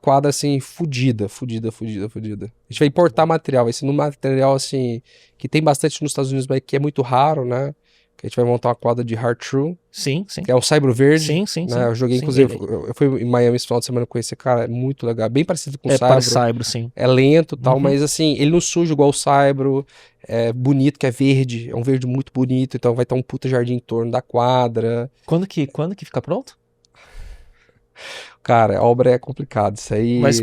quadra, assim, fudida. A gente vai importar material, vai ser num material, assim, que tem bastante nos Estados Unidos, mas que é muito raro, né? Que a gente vai montar uma quadra de Hard True. Sim. Que é o Saibro Verde. Sim. Eu joguei, inclusive, eu fui em Miami esse final de semana com esse cara, é muito legal. Bem parecido com o Saibro. Saibro, sim. É lento e tal, mas assim, ele não suja igual o Saibro. É bonito, que é verde. É um verde muito bonito, então vai estar um puta jardim em torno da quadra. Quando que fica pronto? Cara, a obra é complicada, isso aí... Mas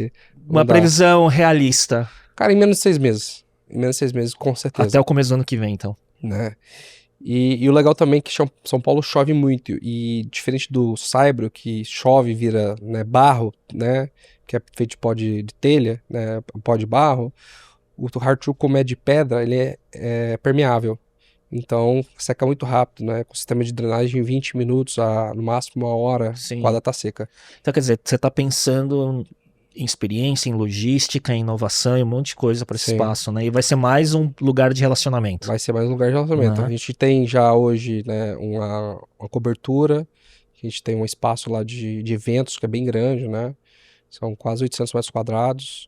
uma previsão realista. Cara, em menos de 6 meses. Em menos de 6 meses, com certeza. Até o começo do ano que vem, então. Né? E o legal também é que São Paulo chove muito. E diferente do Saibro, que chove e vira, né, barro, né? Que é feito de pó de telha, né? Pó de barro. O hard tool, como é de pedra, ele é permeável. Então, seca muito rápido, né? Com sistema de drenagem em 20 minutos, no máximo 1 hora, Sim. a quadra tá seca. Então, quer dizer, você está pensando em experiência, em logística, em inovação e um monte de coisa para esse Sim. espaço, né? E vai ser mais um lugar de relacionamento. Vai ser mais um lugar de relacionamento. Uhum. A gente tem já hoje, né, uma cobertura, a gente tem um espaço lá de eventos que é bem grande, né? São quase 800 metros quadrados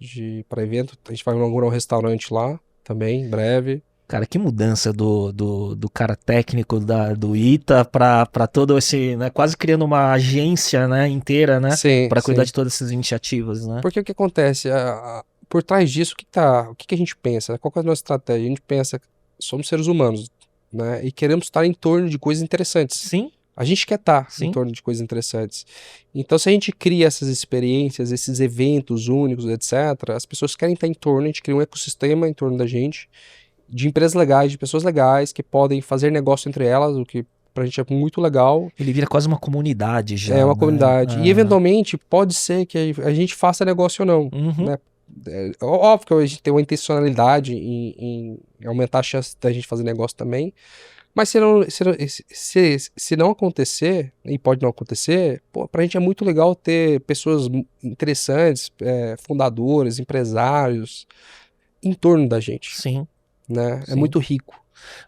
para evento. A gente vai inaugurar um restaurante lá também, em breve. Cara, que mudança do cara técnico do ITA para todo esse, né? Quase criando uma agência, né, inteira, né? Sim, Para cuidar sim. de todas essas iniciativas, né? Porque o que acontece? Por trás disso, o que a gente pensa? Qual que é a nossa estratégia? A gente pensa, somos seres humanos, né? E queremos estar em torno de coisas interessantes. Sim. A gente quer estar Sim. em torno de coisas interessantes. Então, se a gente cria essas experiências, esses eventos únicos, etc., as pessoas querem estar em torno, a gente cria um ecossistema em torno da gente, de empresas legais, de pessoas legais, que podem fazer negócio entre elas, o que pra gente é muito legal. Ele vira quase uma comunidade já. É uma né? comunidade. E, eventualmente, pode ser que a gente faça negócio ou não. Uhum. Né? É óbvio que a gente tem uma intencionalidade em aumentar a chance da gente fazer negócio também. Mas se não acontecer, e pode não acontecer, pô, pra gente é muito legal ter pessoas interessantes, fundadores, empresários, em torno da gente. Sim. Né? Sim. É muito rico.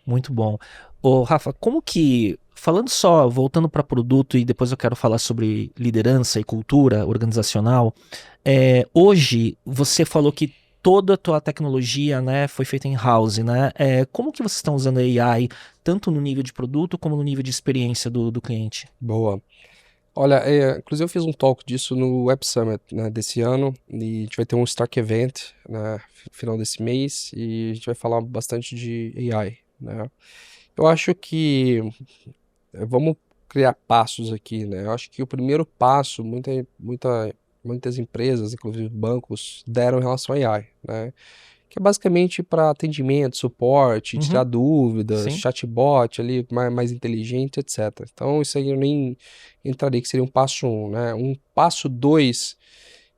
Muito bom. Ô, Rafa, como que, falando só, voltando para produto e depois eu quero falar sobre liderança e cultura organizacional, hoje você falou que toda a tua tecnologia, né, foi feita em house, né? Como que vocês estão usando a AI, tanto no nível de produto como no nível de experiência do cliente? Boa. Olha, inclusive eu fiz um talk disso no Web Summit, né, desse ano, e a gente vai ter um Stark Event, né, no final desse mês, e a gente vai falar bastante de AI, né. Eu acho que vamos criar passos aqui, né. Eu acho que o primeiro passo, muitas empresas, inclusive bancos, deram em relação a AI, né, que é basicamente para atendimento, suporte, tirar dúvidas, Sim. chatbot ali, mais inteligente, etc. Então, isso aí eu nem entraria, que seria um passo 1, né? Um passo 2,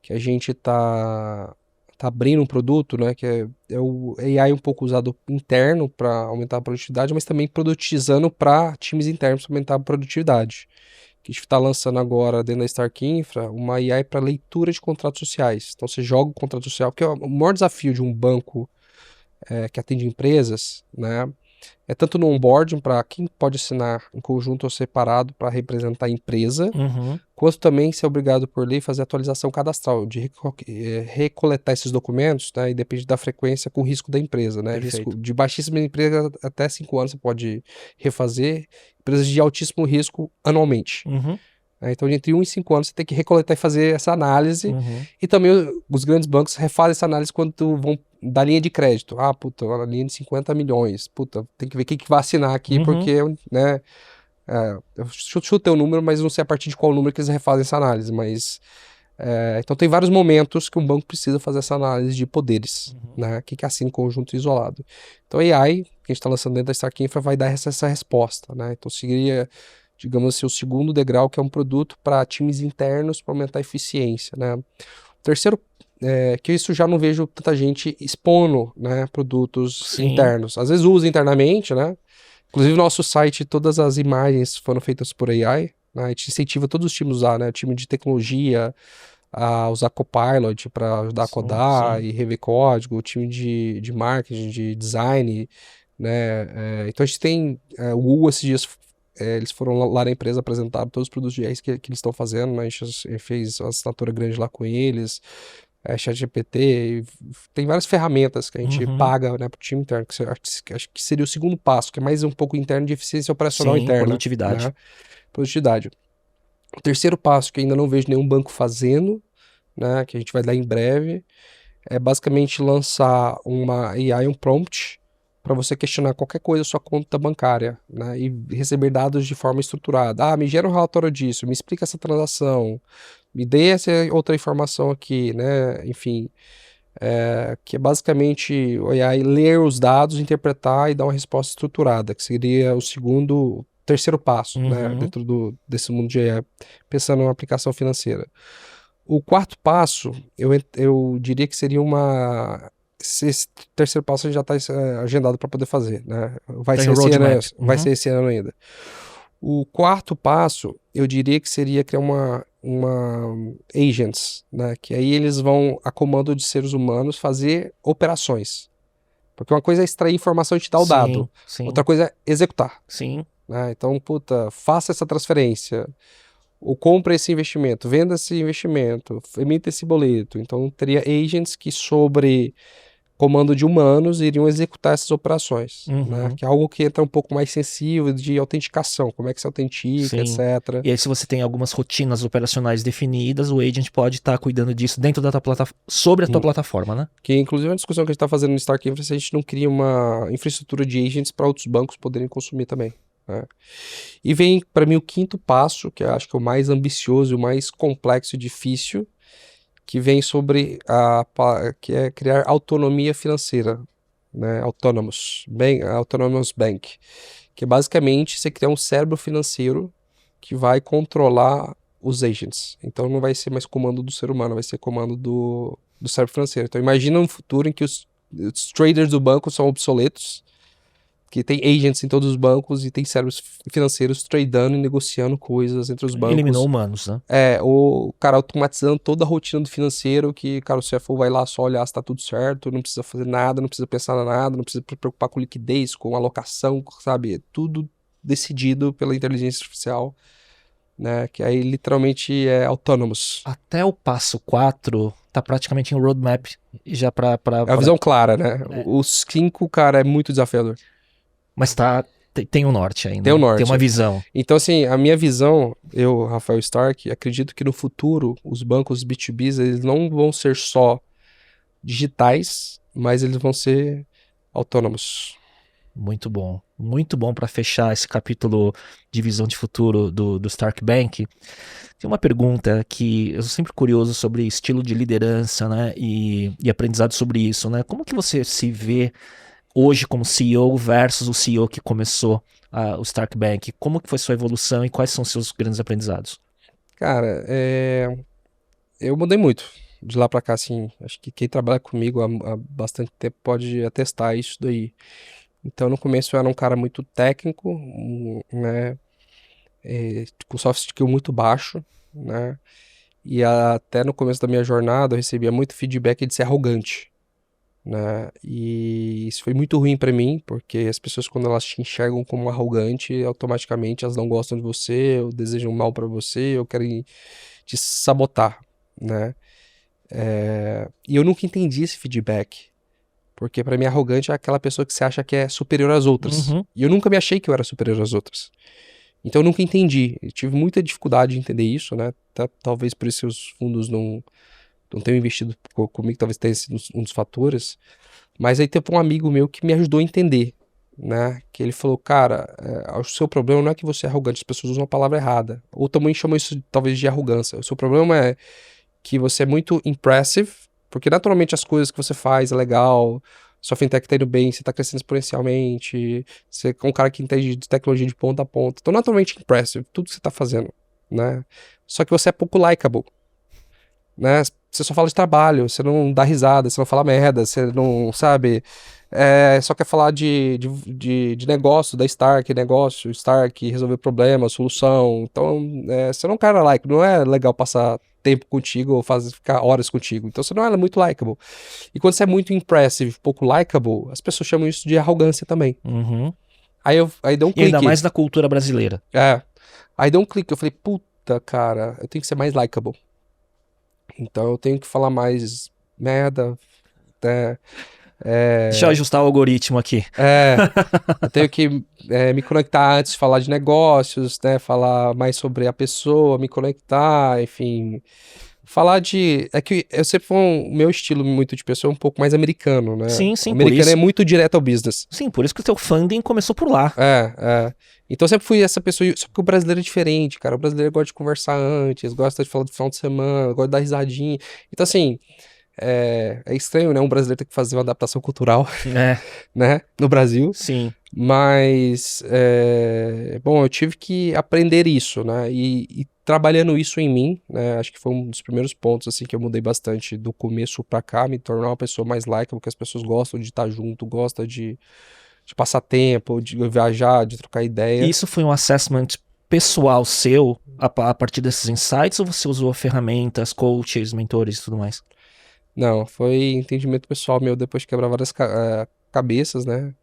que a gente tá abrindo um produto, né? Que é o AI um pouco usado interno para aumentar a produtividade, mas também produtizando para times internos para aumentar a produtividade. Que a gente está lançando agora dentro da Stark Infra uma AI para leitura de contratos sociais. Então você joga o contrato social, porque o maior desafio de um banco que atende empresas, né, é tanto no onboarding para quem pode assinar em conjunto ou separado para representar a empresa, quanto também ser obrigado por lei fazer atualização cadastral, de recoletar esses documentos, né, e depende da frequência com o risco da empresa, né, risco de baixíssima empresa até 5 anos você pode refazer, empresas de altíssimo risco anualmente. Então, entre 1 e 5 anos, você tem que recoletar e fazer essa análise. E também os grandes bancos refazem essa análise quando vão dar linha de crédito. Ah, puta, uma linha de 50 milhões. Puta, tem que ver quem que vai assinar aqui, porque, né, eu chutei o número, mas não sei a partir de qual número que eles refazem essa análise. Mas, então, tem vários momentos que um banco precisa fazer essa análise de poderes, né, quem que assina em conjunto isolado. Então, a AI, que a gente está lançando dentro da Stark Infra, vai dar essa resposta, né. Então, seria, digamos assim, o segundo degrau, que é um produto para times internos para aumentar a eficiência, né. O terceiro, que isso já não vejo tanta gente expondo, né, produtos internos. Às vezes usa internamente, né. Inclusive no nosso site todas as imagens foram feitas por AI, né? A gente incentiva todos os times a usar, né, o time de tecnologia a usar Copilot para ajudar a codar e rever código, o time de marketing, de design, né. Então a gente tem o Google esses dias. Eles foram lá na empresa, apresentaram todos os produtos de AI que eles estão fazendo, né? A gente fez uma assinatura grande lá com eles, ChatGPT, tem várias ferramentas que a gente paga, né, para o time interno, que acho que seria o segundo passo, que é mais um pouco interno de eficiência operacional interna. Produtividade. Né? Produtividade. O terceiro passo, que ainda não vejo nenhum banco fazendo, né, que a gente vai dar em breve, é basicamente lançar uma AI, um prompt, para você questionar qualquer coisa da sua conta bancária, né, e receber dados de forma estruturada. Ah, me gera um relatório disso, me explica essa transação, me dê essa outra informação aqui, né, enfim, que é basicamente o AI ler os dados, interpretar e dar uma resposta estruturada, que seria o terceiro passo, né, dentro desse mundo de AI, pensando numa aplicação financeira. O quarto passo, eu diria que seria uma esse terceiro passo a gente já está agendado para poder fazer, né? Vai Tem ser esse ano, roadmap. vai Uhum. ser esse ano ainda. O quarto passo, eu diria que seria criar uma agents, né? Que aí eles vão, a comando de seres humanos, fazer operações. Porque uma coisa é extrair informação e te dar o dado. Sim, Outra coisa é executar, sim. né? Então, faça essa transferência, ou compre esse investimento, venda esse investimento, emita esse boleto. Então, teria agents que, sobre comando de humanos, iriam executar essas operações, né? Que é algo que entra um pouco mais sensível de autenticação, como é que se autentica, Sim. etc. E aí, se você tem algumas rotinas operacionais definidas, o agent pode estar cuidando disso dentro da tua plataforma, sobre a tua plataforma, né? Que, inclusive, é uma discussão que a gente está fazendo no Stark Infra, se a gente não cria uma infraestrutura de agents para outros bancos poderem consumir também, né? E vem, para mim, o quinto passo, que eu acho que é o mais ambicioso, o mais complexo e difícil, que vem sobre que é criar autonomia financeira, né? Autonomous Bank, que é basicamente você criar um cérebro financeiro que vai controlar os agents. Então não vai ser mais comando do ser humano, vai ser comando do cérebro financeiro. Então imagina um futuro em que os traders do banco são obsoletos, que tem agents em todos os bancos e tem cérebros financeiros tradando e negociando coisas entre os bancos. Eliminou humanos, né? O cara automatizando toda a rotina do financeiro, que, cara, o CFO vai lá só olhar se tá tudo certo, não precisa fazer nada, não precisa pensar em nada, não precisa preocupar com liquidez, com alocação, sabe? Tudo decidido pela inteligência artificial, né? Que aí literalmente é autonomous. Até o passo 4 tá praticamente em roadmap já pra... É a visão clara, né? Os 5, cara, é muito desafiador. Mas tem um norte ainda. Tem um norte. Tem uma visão. Então, assim, a minha visão, eu, Rafael Stark, acredito que no futuro os bancos B2Bs, eles não vão ser só digitais, mas eles vão ser autônomos. Muito bom. Muito bom para fechar esse capítulo de visão de futuro do Stark Bank. Tem uma pergunta que eu sou sempre curioso sobre estilo de liderança, né? E aprendizado sobre isso, né? Como que você se vê hoje como CEO versus o CEO que começou o Stark Bank? Como que foi sua evolução e quais são seus grandes aprendizados? Cara, eu mudei muito de lá pra cá, assim. Acho que quem trabalha comigo há bastante tempo pode atestar isso daí. Então, no começo eu era um cara muito técnico, né? Com soft skill muito baixo, né? E até no começo da minha jornada eu recebia muito feedback de ser arrogante, né? E isso foi muito ruim pra mim, porque as pessoas, quando elas te enxergam como arrogante, automaticamente elas não gostam de você, ou desejam mal pra você, ou querem te sabotar, né? E eu nunca entendi esse feedback, porque pra mim arrogante é aquela pessoa que você acha que é superior às outras. Uhum. E eu nunca me achei que eu era superior às outras. Então eu nunca entendi. Eu tive muita dificuldade de entender isso, né? Talvez por isso os fundos não tenham investido comigo, talvez tenha sido um dos fatores. Mas aí teve um amigo meu que me ajudou a entender, né? Que ele falou, cara, o seu problema não é que você é arrogante, as pessoas usam a palavra errada. Ou também chamam isso talvez de arrogância. O seu problema é que você é muito impressive, porque naturalmente as coisas que você faz é legal, sua fintech tá indo bem, você tá crescendo exponencialmente, você é um cara que entende de tecnologia de ponta a ponta. Então, naturalmente impressive, tudo que você tá fazendo, né? Só que você é pouco likeable, né? Você só fala de trabalho, você não dá risada, você não fala merda, você não, sabe... só quer falar de negócio, da Stark, resolver problema, solução. Então, você não é um cara like, não é legal passar tempo contigo ou ficar horas contigo. Então você não é muito likable. E quando você é muito impressive, pouco likable, as pessoas chamam isso de arrogância também. Uhum. Aí deu um E clique. ainda mais na cultura brasileira. Aí deu um clique. Eu falei, puta, cara, eu tenho que ser mais likable. Então eu tenho que falar mais merda, né? Deixa eu ajustar o algoritmo aqui. Eu tenho que me conectar antes de falar de negócios, né? Falar mais sobre a pessoa, me conectar, enfim. Falar de... É que eu sempre fui o meu estilo muito de pessoa é um pouco mais americano, né? Sim, O americano por isso. é muito direto ao business. Sim, por isso que o teu funding começou por lá. Então eu sempre fui essa pessoa, só que o brasileiro é diferente, cara. O brasileiro gosta de conversar antes, gosta de falar do final de semana, gosta de dar risadinha. Então assim... É estranho, né? Um brasileiro ter que fazer uma adaptação cultural, né? No Brasil. Sim. Mas, bom, eu tive que aprender isso, né? E trabalhando isso em mim, né? Acho que foi um dos primeiros pontos, assim, que eu mudei bastante do começo pra cá, me tornar uma pessoa mais likeable, porque as pessoas gostam de estar junto, gostam de passar tempo, de viajar, de trocar ideia. E isso foi um assessment pessoal seu a partir desses insights ou você usou ferramentas, coaches, mentores e tudo mais? Não, foi entendimento pessoal meu depois de quebrar várias cabeças, né?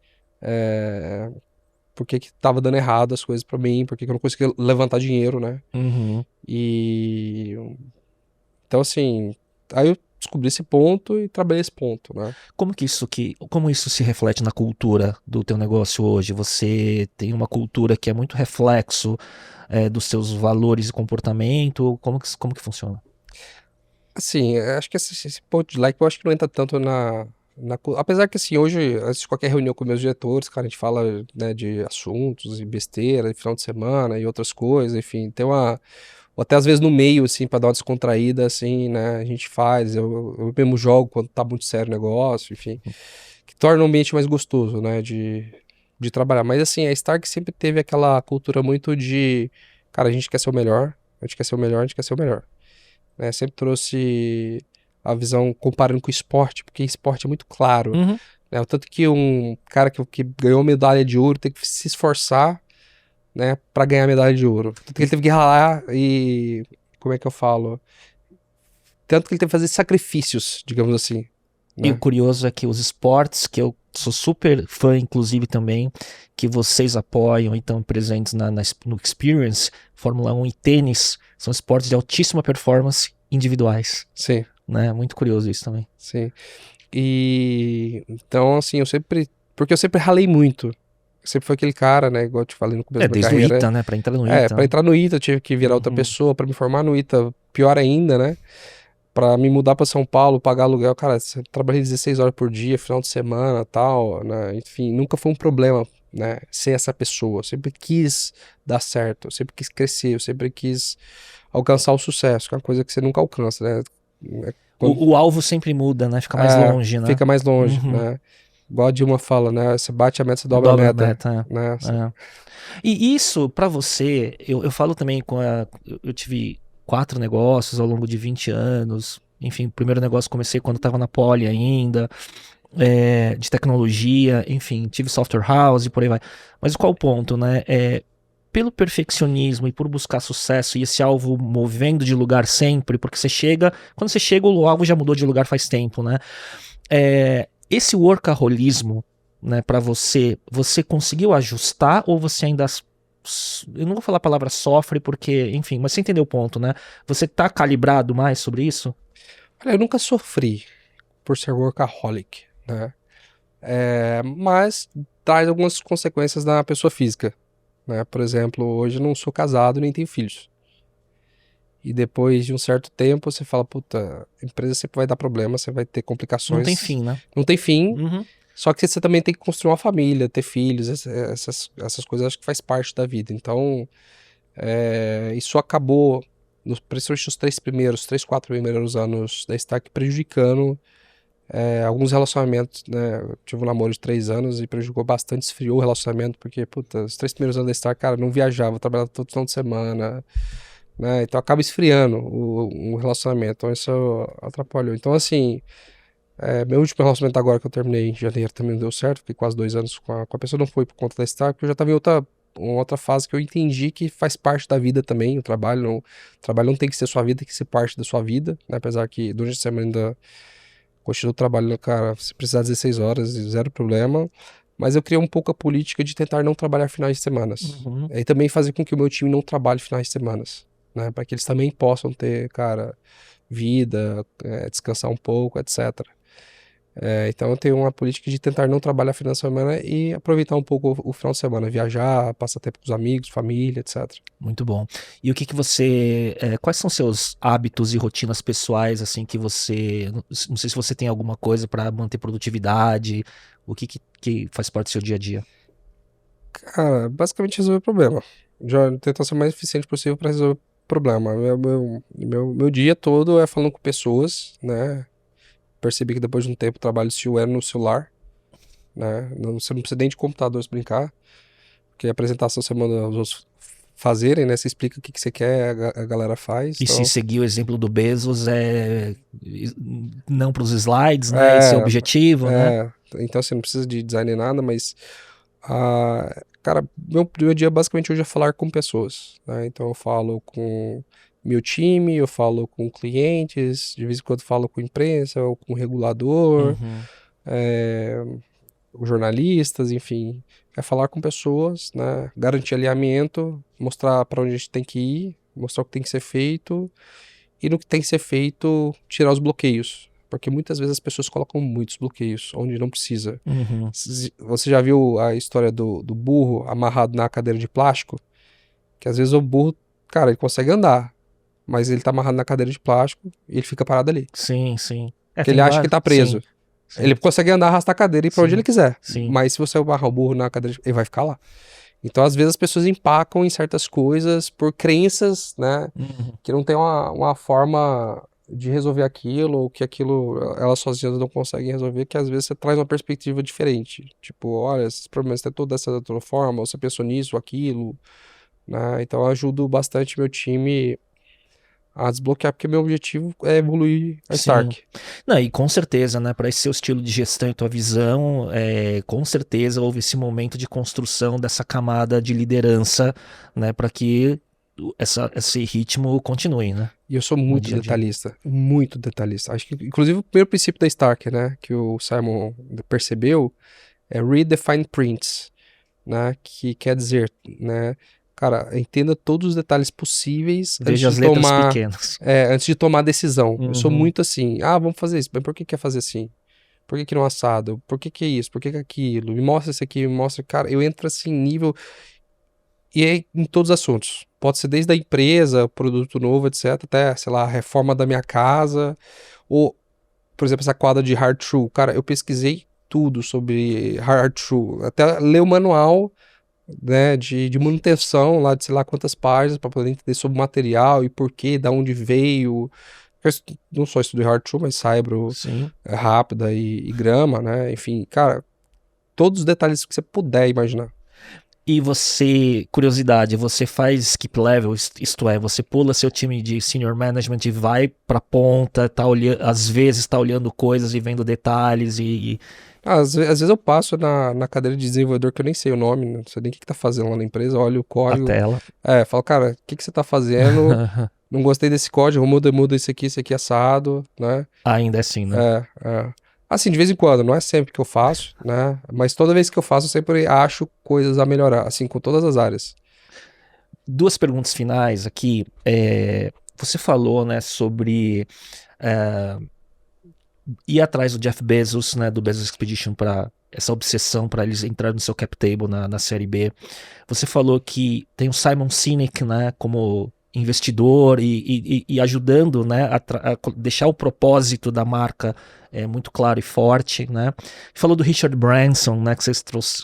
Por que que tava dando errado as coisas pra mim, por que que eu não conseguia levantar dinheiro, né? Uhum. E então assim, aí eu descobri esse ponto e trabalhei esse ponto, né? Como isso se reflete na cultura do teu negócio hoje? Você tem uma cultura que é muito reflexo dos seus valores e comportamento? Como que funciona? Assim, acho que esse ponto de like eu acho que não entra tanto apesar que assim, hoje, antes de qualquer reunião com meus diretores, cara, a gente fala, né, de assuntos e besteira, de final de semana e outras coisas, enfim, ou até às vezes no meio, assim, pra dar uma descontraída, assim, né, a gente faz, eu mesmo jogo quando tá muito sério o negócio, enfim, que torna o ambiente mais gostoso, né, de trabalhar. Mas assim, a Stark sempre teve aquela cultura muito cara, a gente quer ser o melhor, a gente quer ser o melhor, a gente quer ser o melhor. Né? Sempre trouxe a visão comparando com o esporte, porque esporte é muito claro. Uhum. Né? O tanto que um cara que ganhou medalha de ouro tem que se esforçar, né, para ganhar medalha de ouro. Tanto que ele teve que ralar e... Como é que eu falo? Tanto que ele teve que fazer sacrifícios, digamos assim. E Né? o curioso é que os esportes, que eu sou super fã, inclusive também, que vocês apoiam e estão presentes no Experience, Fórmula 1 e tênis, são esportes de altíssima performance individuais. Sim. Né? Muito curioso isso também. Sim. E então, assim, porque eu sempre ralei muito. Eu sempre fui aquele cara, né? Igual eu te falei no começo da Desde carreira. o ITA, né? Pra entrar no ITA. Pra entrar no ITA eu tive que virar outra pessoa, pra me formar no ITA, pior ainda, né? Pra me mudar pra São Paulo, pagar aluguel, cara, eu trabalhei 16 horas por dia, final de semana, tal, né? Enfim, nunca foi um problema, né? Ser essa pessoa. Eu sempre quis dar certo, eu sempre quis crescer, eu sempre quis alcançar o sucesso, que é uma coisa que você nunca alcança, né? O alvo sempre muda, né? Fica mais longe, né? Fica mais longe, né? Igual a Dilma fala, né? Você bate a meta, você dobra a meta. Né? E isso, pra você, eu falo também eu tive 4 negócios ao longo de 20 anos. Enfim, o primeiro negócio comecei quando estava na Poly ainda, de tecnologia, enfim, tive software house e por aí vai. Mas qual o ponto, né? Pelo perfeccionismo e por buscar sucesso e esse alvo movendo de lugar sempre, porque quando você chega, o alvo já mudou de lugar faz tempo, né? Esse workaholismo, né, para você conseguiu ajustar ou você ainda... Eu não vou falar a palavra sofre porque, enfim, mas você entendeu o ponto, né? Você tá calibrado mais sobre isso? Olha, eu nunca sofri por ser workaholic, né? Mas traz algumas consequências na pessoa física, né? Por exemplo, hoje eu não sou casado nem tenho filhos. E depois de um certo tempo você fala, puta, a empresa sempre vai dar problema, você vai ter complicações. Não tem fim, né? Não tem fim. Uhum. Só que você também tem que construir uma família, ter filhos, essas coisas acho que faz parte da vida. Então, isso acabou, principalmente nos 3, 4 primeiros anos da Stark, prejudicando alguns relacionamentos, né? Eu tive um namoro de 3 anos e prejudicou bastante, esfriou o relacionamento, porque, puta, os 3 primeiros anos da Stark, cara, não viajava, trabalhava todo final de semana, né? Então acaba esfriando o relacionamento, então isso atrapalhou. Então, assim... meu último relacionamento agora que eu terminei em janeiro também não deu certo, fiquei quase 2 anos com a pessoa, não foi por conta da Stark, porque eu já estava em outra fase que eu entendi que faz parte da vida também, o trabalho não tem que ser sua vida, tem que ser parte da sua vida, né? Apesar que durante a semana ainda continuo trabalhando, cara, se precisar 16 horas, zero problema, mas eu criei um pouco a política de tentar não trabalhar finais de semanas, e também fazer com que o meu time não trabalhe finais de semanas, né? Para que eles também possam ter, cara, vida, descansar um pouco, etc. Então eu tenho uma política de tentar não trabalhar final de semana e aproveitar um pouco o final de semana, viajar, passar tempo com os amigos, família, etc. Muito bom. E o que você... quais são seus hábitos e rotinas pessoais, assim, que você... Não sei se você tem alguma coisa para manter produtividade, o que faz parte do seu dia a dia? Cara, basicamente resolver problema. Já tentar ser o mais eficiente possível para resolver problema. Meu dia todo é falando com pessoas, né? Percebi que depois de um tempo o trabalho se era no celular, né? Você não precisa nem de computador se brincar, porque a apresentação você manda os outros fazerem, né? Você explica o que você quer, a galera faz. E então... se seguir o exemplo do Bezos, não para os slides, né? Esse é o objetivo, né? Então você não precisa de design nem nada, mas cara, meu dia basicamente hoje é falar com pessoas, né? Então eu falo com meu time, eu falo com clientes, de vez em quando falo com imprensa, ou com regulador, jornalistas, enfim. É falar com pessoas, né? Garantir alinhamento, mostrar para onde a gente tem que ir, mostrar o que tem que ser feito, e no que tem que ser feito, tirar os bloqueios. Porque muitas vezes as pessoas colocam muitos bloqueios, onde não precisa. Você já viu a história do burro amarrado na cadeira de plástico? Que às vezes o burro, cara, ele consegue andar, mas ele tá amarrado na cadeira de plástico e ele fica parado ali. Sim. Porque ele acha que tá preso. Sim. Ele consegue andar, arrastar a cadeira e ir pra onde ele quiser. Sim. Mas se você amarrar o burro na cadeira, ele vai ficar lá. Então, às vezes, as pessoas empacam em certas coisas por crenças, né? Que não tem uma forma de resolver aquilo, ou que aquilo elas sozinhas não conseguem resolver, que às vezes você traz uma perspectiva diferente. Tipo, olha, esses problemas têm toda essa outra forma, ou você pensou nisso ou aquilo, né? Então, eu ajudo bastante meu time a desbloquear, porque meu objetivo é evoluir a Stark. Não, e com certeza, né, para esse seu estilo de gestão e tua visão, com certeza houve esse momento de construção dessa camada de liderança, né, para que esse ritmo continue, né? E eu sou muito detalhista, muito detalhista. Acho que, inclusive, o primeiro princípio da Stark, né, que o Simon percebeu, é read the fine prints, né, que quer dizer, né, cara, entenda todos os detalhes possíveis Veja as letras pequenas. Antes de tomar decisão. Eu sou muito assim, vamos fazer isso, mas por que quer fazer assim? Por que não assado? Por que é isso? Por que é aquilo? Me mostra isso aqui, me mostra, cara, eu entro assim, nível... E é em todos os assuntos. Pode ser desde a empresa, produto novo, etc, até, sei lá, a reforma da minha casa, ou, por exemplo, essa quadra de hard true. Cara, eu pesquisei tudo sobre hard true, até ler o manual, né, de manutenção lá de sei lá quantas páginas para poder entender sobre o material e porquê, da onde veio. Eu não só estudei hard true, mas Saibro, Rápida e Grama, né? Enfim, cara, todos os detalhes que você puder imaginar. E você, curiosidade, você faz skip level, isto é, você pula seu time de senior management e vai pra ponta, às vezes tá olhando coisas e vendo detalhes Às vezes eu passo na cadeira de desenvolvedor que eu nem sei o nome, não sei nem o que tá fazendo lá na empresa, olho o código. A tela. Falo, cara, o que você tá fazendo? Não gostei desse código, muda isso aqui assado, né? Ainda assim, né? Assim, de vez em quando, não é sempre que eu faço, né? Mas toda vez que eu faço, eu sempre acho coisas a melhorar, assim, com todas as áreas. 2 perguntas finais aqui. Você falou, né, sobre ir atrás do Jeff Bezos, né, do Bezos Expedition, para essa obsessão para eles entrarem no seu cap table na série B. Você falou que tem o Simon Sinek, né, como investidor e ajudando, né, a deixar o propósito da marca muito claro e forte, né? Falou do Richard Branson, né,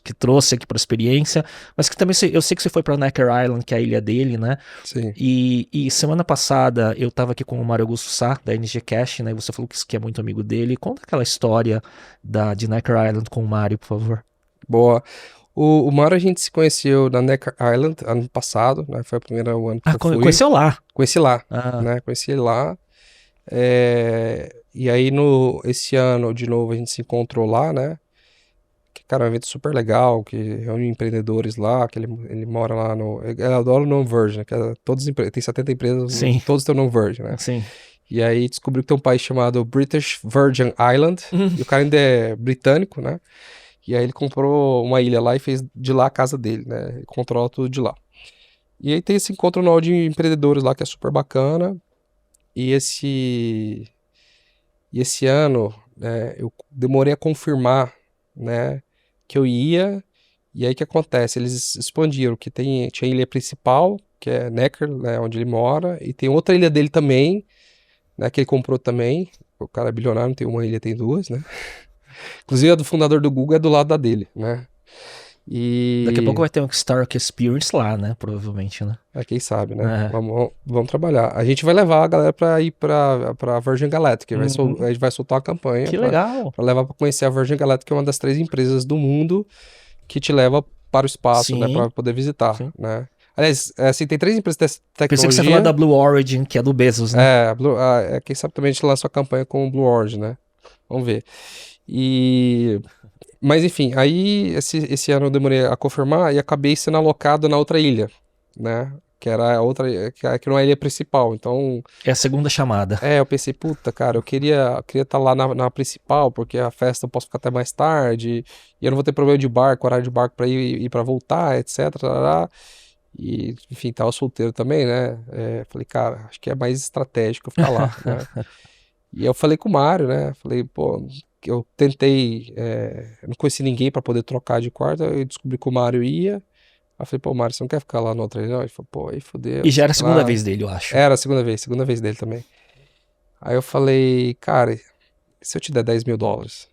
que trouxe aqui para a experiência, mas que também eu sei que você foi para Necker Island, que é a ilha dele, né? Sim. E semana passada eu estava aqui com o Mário Augusto Sá, da NG Cash, né? E você falou que é muito amigo dele. Conta aquela história de Necker Island com o Mário, por favor. Boa. O Mário a gente se conheceu na Necker Island ano passado, né? Foi o primeiro ano que eu fui. Conheceu lá? Conheci lá, né? Conheci ele lá. E aí esse ano, de novo, a gente se encontrou lá, né? Que, cara, é um evento super legal, que reúne empreendedores lá, que ele mora lá eu adoro o Non-Verge, né? Que tem 70 empresas, Sim. Todos têm o Non-Verge, né? Sim. E aí descobriu que tem um país chamado British Virgin Island, e o cara ainda é britânico, né? E aí ele comprou uma ilha lá e fez de lá a casa dele, né? Ele controla tudo de lá. E aí tem esse encontro anual de empreendedores lá que é super bacana. E esse ano, né, eu demorei a confirmar, né, que eu ia. E aí o que acontece? Eles expandiram, que tinha a ilha principal, que é Necker, né, onde ele mora. E tem outra ilha dele também, né, que ele comprou também. O cara é bilionário, não tem uma ilha, tem 2, né? Inclusive a do fundador do Google é do lado da dele, né? E... Daqui a pouco vai ter um Stark Experience lá, né? Provavelmente, né? Quem sabe, né? Vamos trabalhar. A gente vai levar a galera pra ir pra Virgin Galactic. A gente vai soltar uma campanha. Que legal! Pra levar pra conhecer a Virgin Galactic, que é uma das 3 empresas do mundo que te leva para o espaço, né? Pra poder visitar, né? Aliás, assim, tem 3 empresas de tecnologia. Pensei que você ia falar da Blue Origin, que é do Bezos, né? Quem sabe também a gente lança a campanha com o Blue Origin, né? Vamos ver. Mas enfim, aí esse ano eu demorei a confirmar e acabei sendo alocado na outra ilha, né? Que era a outra, que não é a ilha principal, então... É a segunda chamada. eu pensei, puta, cara, eu queria estar lá na principal, porque a festa eu posso ficar até mais tarde, e eu não vou ter problema de barco, horário de barco pra ir e pra voltar, etc. Tarará. E, enfim, tava solteiro também, né? Falei, cara, acho que é mais estratégico eu ficar lá, né? E eu falei com o Mário, né? Falei, pô, eu tentei, eu não conheci ninguém pra poder trocar de quarto, eu descobri que o Mário ia. Aí eu falei, pô, Mário, você não quer ficar lá no outro aí, não? Ele falou, pô, aí fodeu. E já era a segunda vez dele, eu acho. Era a segunda vez dele também. Aí eu falei, cara, se eu te der $10.000,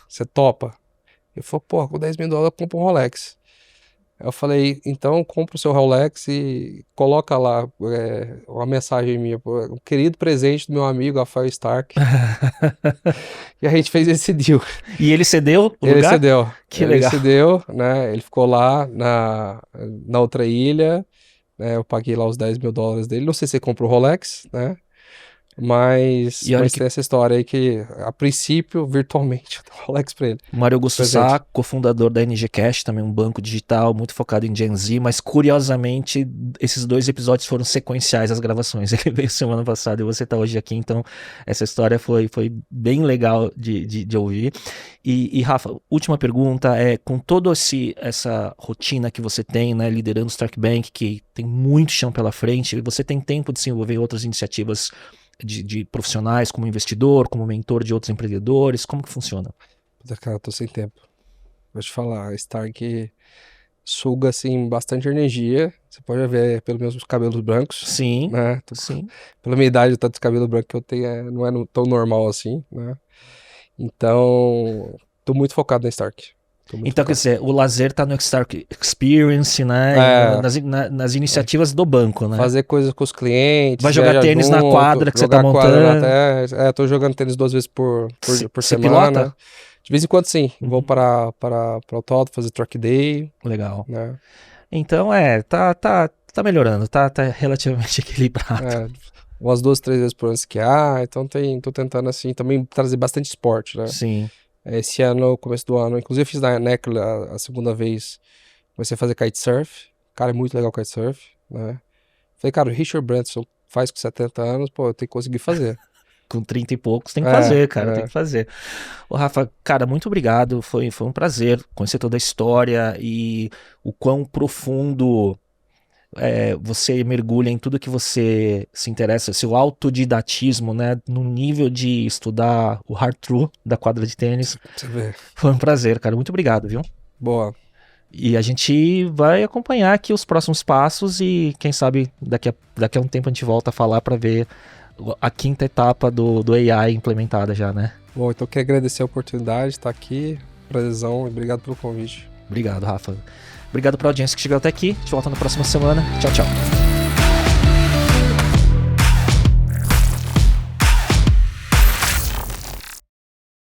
você topa? Ele falou, pô, com $10.000 eu compro um Rolex. Aí eu falei, então compra o seu Rolex e coloca lá uma mensagem minha, pô, um querido presente do meu amigo Rafael Stark. E a gente fez esse deal. E ele cedeu o Ele lugar? cedeu. Que ele legal. cedeu, né? Ele ficou lá na outra ilha, né? Eu paguei lá os $10.000 dele. Não sei se ele comprou o Rolex, né? Mas tem essa história aí que, a princípio, virtualmente, eu dou o Rolex pra ele. Mário Augusto Sá, cofundador da NG Cash, também um banco digital muito focado em Gen Z, mas curiosamente esses 2 episódios foram sequenciais as gravações. Ele veio semana passada e você tá hoje aqui, então essa história foi bem legal de ouvir. E Rafa, última pergunta com toda essa rotina que você tem, né, liderando o Stark Bank, que tem muito chão pela frente, você tem tempo de se envolver em outras iniciativas de profissionais, como investidor, como mentor de outros empreendedores? Como que funciona? Cara, eu tô sem tempo. Vou te falar, a Stark suga, assim, bastante energia. Você pode ver pelos meus cabelos brancos. Sim, né? sim. Pela minha idade, o tanto de cabelo branco que eu tenho não é tão normal assim, né? Então, tô muito focado na Stark. Então, quer dizer, o lazer tá no Stark Experience, né? Nas iniciativas do banco, né? Fazer coisas com os clientes. Vai jogar tênis na quadra que você tá montando. Tô jogando tênis 2 vezes por Você semana. Pilota? De vez em quando, sim. Vou para o Autódromo fazer track day. Legal. Né? Então, tá melhorando, tá relativamente equilibrado. Umas 2, 3 vezes por ano esquiar. Então, tô tentando, assim, também trazer bastante esporte, né? Sim. Esse ano, começo do ano, inclusive eu fiz na Neckler a segunda vez, comecei a fazer kitesurf. Cara, é muito legal kitesurf, né? Falei, cara, o Richard Branson faz com 70 anos, pô, eu tenho que conseguir fazer. Com 30 e poucos tem que fazer, cara, tem que fazer. Ô, Rafa, cara, muito obrigado, foi um prazer conhecer toda a história e o quão profundo você mergulha em tudo que você se interessa, seu autodidatismo, né, no nível de estudar o hard true da quadra de tênis. Você vê. Foi um prazer, cara, muito obrigado, viu? Boa. E a gente vai acompanhar aqui os próximos passos e quem sabe daqui a um tempo a gente volta a falar para ver a 5ª etapa do AI implementada já, né? Bom, então eu quero agradecer a oportunidade de estar aqui, prazerzão, e obrigado pelo convite. Obrigado, Rafa. Obrigado pela audiência que chegou até aqui. A gente volta na próxima semana. Tchau, tchau.